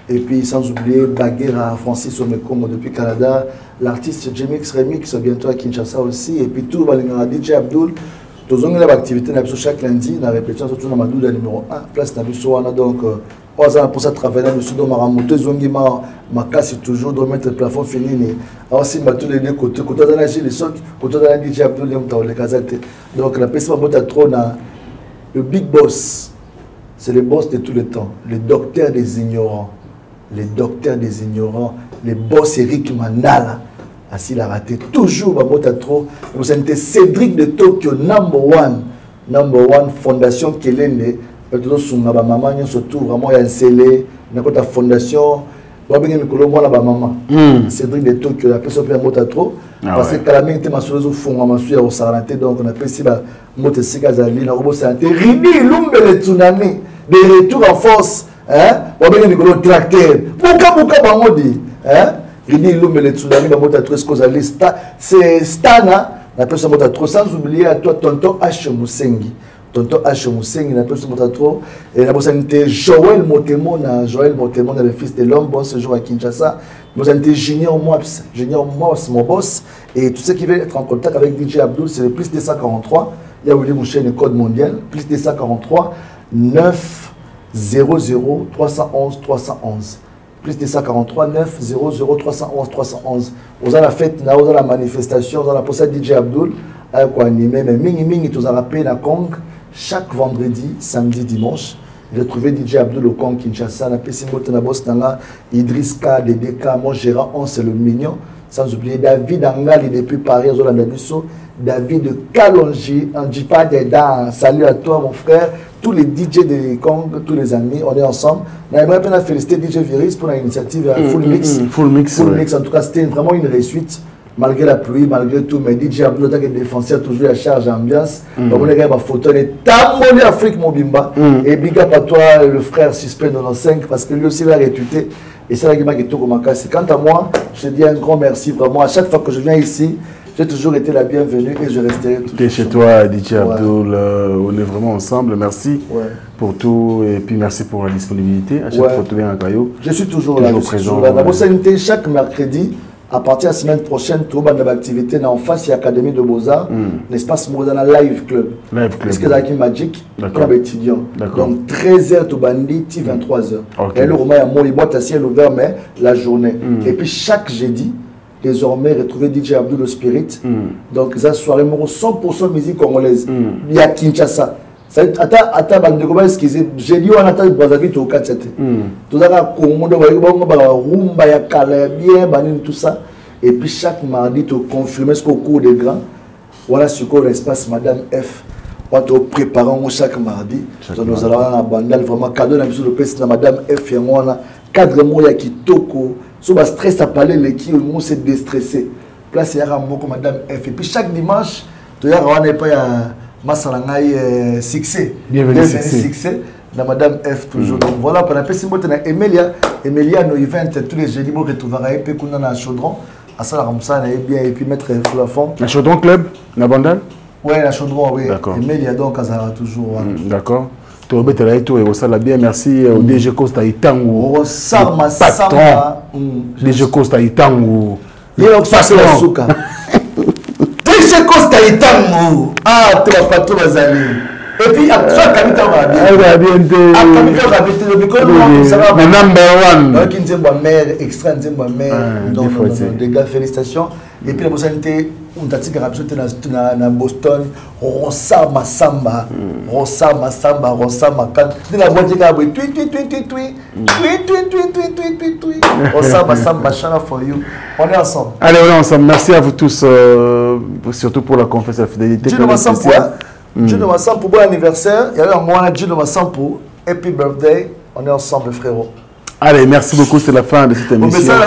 Et puis, sans oublier Baguera Francis Omekomo depuis Canada. L'artiste Jemix Remix, bientôt à Kinshasa aussi. Et puis, tout Balingarabi, DJ Abdul. Tous les activités chaque lundi, la répétition surtout dans Madouda numéro 1, place Nabissoana. Donc, pour ça travailler dans le sud de Maramoto, ma casse toujours de mettre le plafond fini. Alors, si tous les deux côtés, côté de la Gilles, côté de la DJ Abdul, les casates. Donc, la PCI Mota trône, le big boss, c'est le boss de tous les temps, le docteur des ignorants. Les docteurs des ignorants, les boss Eric Manala. Assis la raté toujours Babota trop. Vous êtes Cédric de Tokyo, number one fondation Kelende. Peut-être que ma maman surtout vraiment y a scellé. N'a fondation. Cédric de Tokyo, la personne qui a Babota trop. Parce que la main était ma soeur au fond, ma soeur au Sarante. Donc on a pris si la moto Sikazali, la robot santé. Ridi l'umbe le tsunami. De retour en force. Hein? On a bien le tracteur. Pourquoi Bamodi? Hein? Il dit l'homme les tsunamis dans votre truc c'est Stana la personne mota trop sans oublier à toi tonton H Musengi la personne mota trop et la personne était Joël Motemo le fils de l'homme bon ce jour à Kinshasa nous était Junior Mops mon boss et tous ceux qui veulent être en contact avec DJ Abdul c'est le plus 243 il y a Willy Mouché le code mondial plus 243 9 00 311 311 plus de 143 9 00 311 311. Vous avez la fête, vous avez la manifestation, vous avez la possède DJ Abdul, avec quoi animer, mais mingi, vous avez rappelé la Kong chaque vendredi, samedi, dimanche. J'ai trouvé DJ Abdul au Kong Kinshasa, la PCI Motenabos Nanga, Idriss K, DDK, mon gérant, on c'est le mignon. Sans oublier David Angali depuis Paris, David Kalonji, on ne dit pas des dents. Salut à toi, mon frère. Tous les DJ de Kong, tous les amis, on est ensemble. J'aimerais bien féliciter DJ Viris pour l'initiative Full Mix. Full Mix, en tout cas, c'était vraiment une réussite. Malgré la pluie, malgré tout, mais DJ Abdul, qui est défenseur, toujours à charge ambiance. Donc, on a ma photo, on est tamboné Afrique Mobimba. Et big up à toi, le frère suspect 95, parce que lui aussi, il a rétuté. Et c'est là qui m'a dit tout comme un cas. Quant à moi, je te dis un grand merci, vraiment. À chaque fois que je viens ici, j'ai toujours été la bienvenue et je resterai toujours. Tu es chez toi, DJ Abdul, on est vraiment ensemble. Merci pour tout et puis merci pour la disponibilité. À chaque fois que tu viens à Caillou. Je suis toujours là. D'abord, c'est chaque mercredi. À partir de la semaine prochaine, tout le monde a activité en face de l'Académie de Beaux-Arts, l'espace Modana Live Club. Parce que c'est Magic, club étudiant. Donc 13h tout bandit, 23h. Et le roman, il y a une boîte à ciel ouvert, mais la journée. Et puis chaque jeudi, désormais, retrouver DJ Abdul Spirit. Donc, ça soirée 100% musique congolaise. Il y a Kinshasa. Attends, j'ai dit on attend Brazzaville au 4-7. Tout ça, rumba, ya bien, tout ça. Et puis chaque mardi, tu confirmes ce qu'au cours des grands. Voilà ce qu'au l'espace Madame F. On te prépare chaque mardi. Nous allons à la bandale, vraiment cadeau dans le PS de Madame F. Et on a 4 mois qui toko. Si on stress à parler, les qui ont se déstressé. Place, il y a un mot comme Madame F. Et puis chaque dimanche, tu y a un peu Massalangaï succès. Bienvenue succès. Dans Madame F toujours. Donc voilà, pour la PC Emilia nos events tous les jeudis, vous retrouverez un peu qu'on a un chaudron. À ça, la bien et puis mettre le fond. Un chaudron club, la bandale? Oui, la chaudron, oui. D'accord. Emilia donc, ça toujours. D'accord. Tu as été bien, merci au DG Costa Itangu. Patron. DG Costa Itangu. Il y a aussi la souka. DG Costa Itangu. Ah, tu vas pas tout les années. Et puis, soit Kamita va bien. Kamita va bien. Le micro, number one. Donc, il y a une mère extra, une mère. Donc, des gars, félicitations. Et puis la possibilité, on t'a dit que Boston, Rosa Massamba, Rosa Massamba, Rosa Makan. De la voix de Gabri, Rosa Massamba, Chana for you. On est ensemble. Allez, on est ensemble. Merci à vous tous, surtout pour la conférence de la fidélité. Dieu de Massamba pour bon anniversaire. Il y a eu un mois, Dieu de Massamba pour Happy Birthday. On est ensemble, frérot. Allez, merci beaucoup, c'est la fin de cette émission. Mais ça, on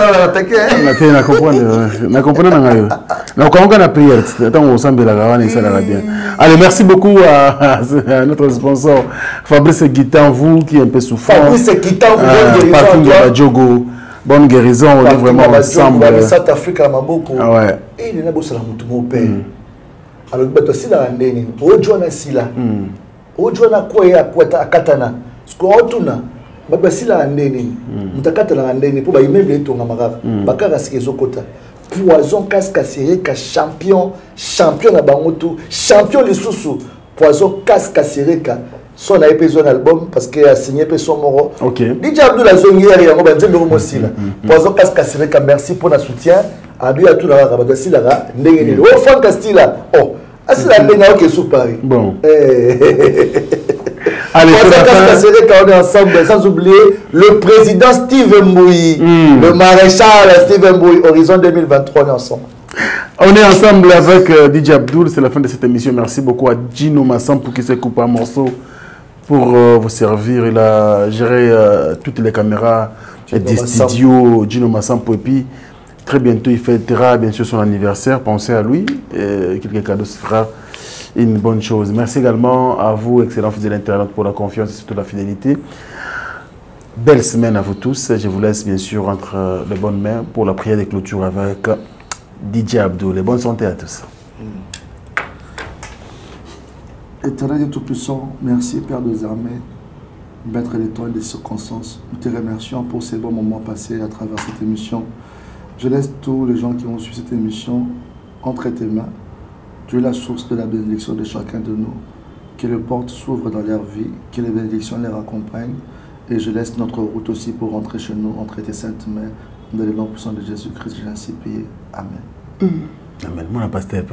allez, merci beaucoup à notre sponsor Fabrice Guitan, vous qui est un peu souffrant. Fabrice Guitan, vous bonne guérison, on est vraiment ensemble. South Africa, Maboko. Ah ouais. Et il y a un père. Alors, tu as là, tu as katana. Babasila ndeni mutakata la ndeni pour ba immeuble to ngamakaka bakaka sikezo kota poison casque sereka champion na bangoto champion les sous poison casque sereka son a épé son album parce que a signé pe son moro OK DJ Abdul Azongier ya ngoba nzembe ko mosila poison casque sereka merci pour le soutien a lui a tout la babasila ga ndenge ni o fan castilla oh asila ndena OK sous Paris bon allez, on est ensemble, sans oublier le président Steve Mbouyi, le maréchal Steve Mbouyi, Horizon 2023, on est ensemble. On est ensemble avec DJ Abdul, c'est la fin de cette émission. Merci beaucoup à Gino Massam pour qu'il se coupe un morceau pour vous servir. Il a géré toutes les caméras des studios Gino Massam et puis très bientôt il fêtera bien sûr son anniversaire. Pensez à lui, quelques cadeaux se fera. Une bonne chose. Merci également à vous, excellents fidèles internautes, pour la confiance et surtout la fidélité. Belle semaine à vous tous. Je vous laisse bien sûr entre les bonnes mains pour la prière de clôture avec DJ Abdul. Bonne santé à tous. Éternel et Tout-Puissant, merci Père des armées, Maître des temps et des circonstances. Nous te remercions pour ces bons moments passés à travers cette émission. Je laisse tous les gens qui ont suivi cette émission entre tes mains. Tu es la source de la bénédiction de chacun de nous. Que les portes s'ouvrent dans leur vie, que les bénédictions les accompagnent. Et je laisse notre route aussi pour rentrer chez nous, entre tes saintes mains. Dans le nom puissant de Jésus-Christ, j'ai ainsi prié. Amen. Amen. Mon pasteur,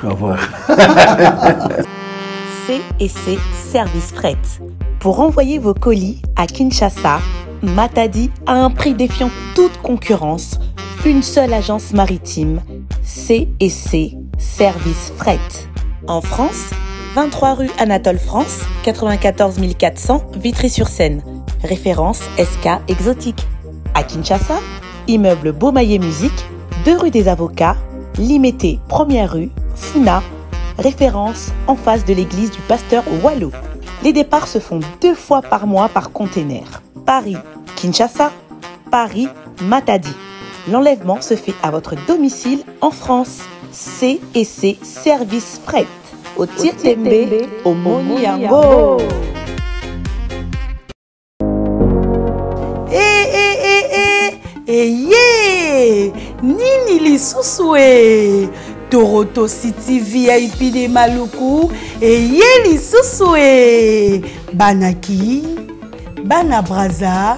au revoir. C&C Service Fret. Pour envoyer vos colis à Kinshasa, Matadi a un prix défiant toute concurrence. Une seule agence maritime, C&C Service Fret. En France, 23 rue Anatole France, 94 400 Vitry-sur-Seine. Référence SK Exotique. À Kinshasa, immeuble Beaumaillé Musique, 2 rue des Avocats, Limité 1er rue, Funa. Référence en face de l'église du pasteur Wallo. Les départs se font 2 fois par mois par container. Paris, Kinshasa, Paris, Matadi. L'enlèvement se fait à votre domicile en France. C&C Service Fret. Au Tirtembe, au Moniango. Nini lisusu Toronto City VIP de Maluku lisusu Banaki, Bana Braza,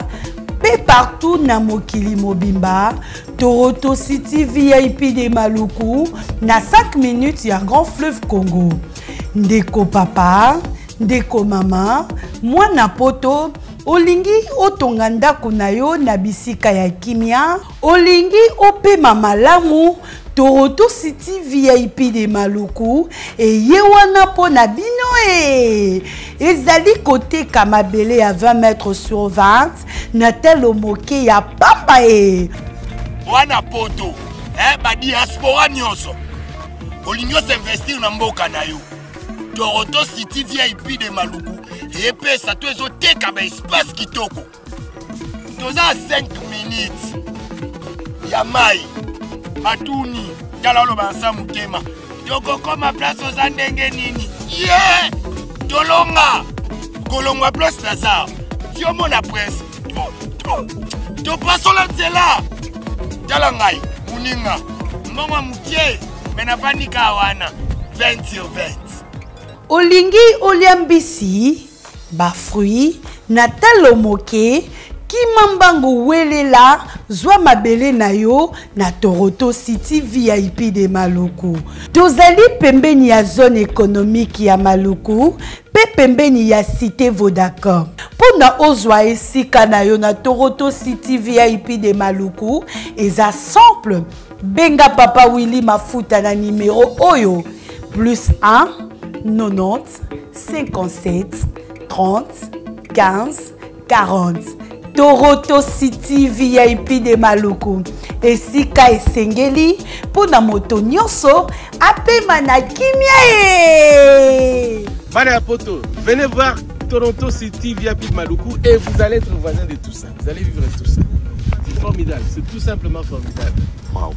pe partout na mokili mobimba. Toronto City VIP de Maluku na 5 minutes ya Grand Fleuve Congo. Ndeko papa, ndeko mama, mwana poto, olingi otonga ndako na yo na bisika ya kimia, olingi opema malamu. Toronto City VIP de Maluku ye wana po na bino ezali kote kamabele à 20 mètres sur 20 na telo moke ya papa wana poto ba diaspora nyonso olingo s'investir na mboka na yo. Toronto City VIP de Maluku epesa to ezoteka ba espace kitoko toza 5 minutes ya mai Atuni, Dalalo Bansa Mutema. Yoko koma place aux andenge nini. Yeah! Dolonga! Kolongwa place Lazare. Si on la presse. To passo la zela. Dalangai, Muninga. Mama Mukie, Menafanika wana. 20 sur 20. Olingi oliambisi, ba fruit, na talo moke, Kimambango welela zwa mabele na yo na Toronto City VIP de Maluku. Tozali pembeni ya zone économique ya Maluku, pe pembeni ya cité Vodacom. Pona ozwa esika na yo na Toronto City VIP de Maluku, eza simple. Benga Papa Willy Mafuta na numéro oyo +1 90 57 30 15 40. Toronto City VIP de Maluku. Esika esengeli pona moto nyonso apema na kimia e. Bana poto, venez voir Toronto City VIP de Maluku et vous allez être voisin de tout ça. Vous allez vivre tout ça. C'est formidable, c'est tout simplement formidable. Wow.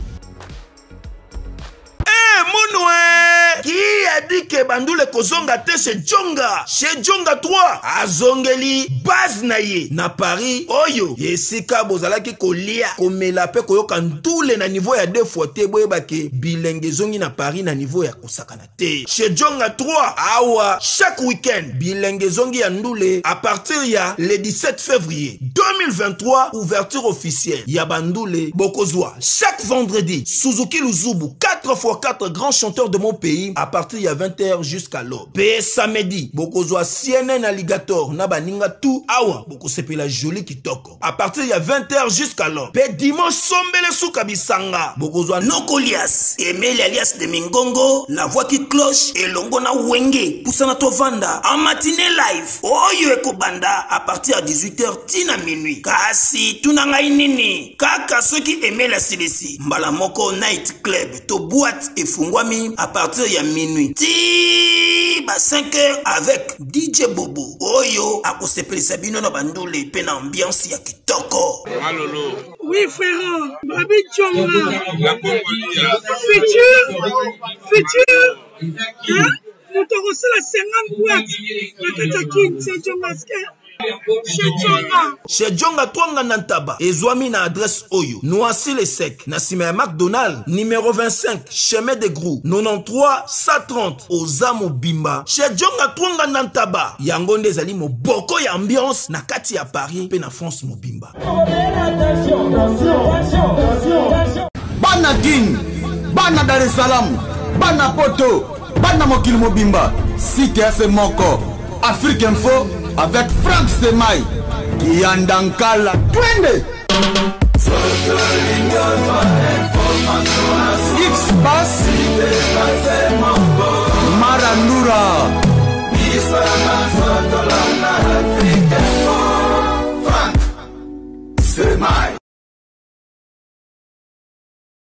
Monoué qui a dit que bandule kozonga te chez Djonga 3 azongeli base na ye na Paris oyo yesika bozalaki kolia komela pe koyoka ntule na niveau ya 2 fois te boyebake bilenge zongi na Paris na niveau ya kosakana te chez Djonga 3 awa chaque week-end bilenge zongi ya ndule à partir ya le 17 février 2023 ouverture officielle ya bandule bokozwa chaque vendredi Suzuki Luzubu 4x4 grands chanteurs de mon pays à partir de 20h jusqu'à l'aube. Pe samedi, bokozwa CNN Alligator na baninga tout awa boko sepela joli kitoko. À partir de 20h jusqu'à l'aube. Pe dimanche sombele souka bisanga bokozwa Nokolias, Emile alias de Mingongo, la voix qui cloche et longo na wenge poussana tovanda en matinée live. Oyo ekobanda à partir de 18h tina minuit. Kasi tunanga inini kaka soki Emile Silesi mbala moko night club to boîte et fungwami à partir de minuit. Ti ba 5h avec DJ Bobo. Oyo akosepeli sabino na bandole pe na ambiance ya kitoko. Malolo. Oui frère, Babi Djonga. La Congolia. Futur. Hein? Nous te reçons la 50 boîtes. La Katakin, c'est Djonga. Chez Djonga Twanga Nantaba, ezwami na adresse Oyo, Noisy le Sec, na sima ya McDonald, numéro 25, chemin de Grou, 93 130, Ozamo Bimba. Chez Djonga Twanga Nantaba, yango nde ezali moboko ya ambiance na kati ya Paris pe na France mobimba. Bana King, Bana Dar es Salaam, Bana Poto, Bana Mokili Mobimba, Cité Ase Moko, Afrique Info avec Frank Semaï, Yandankala, Twende. X-Bass.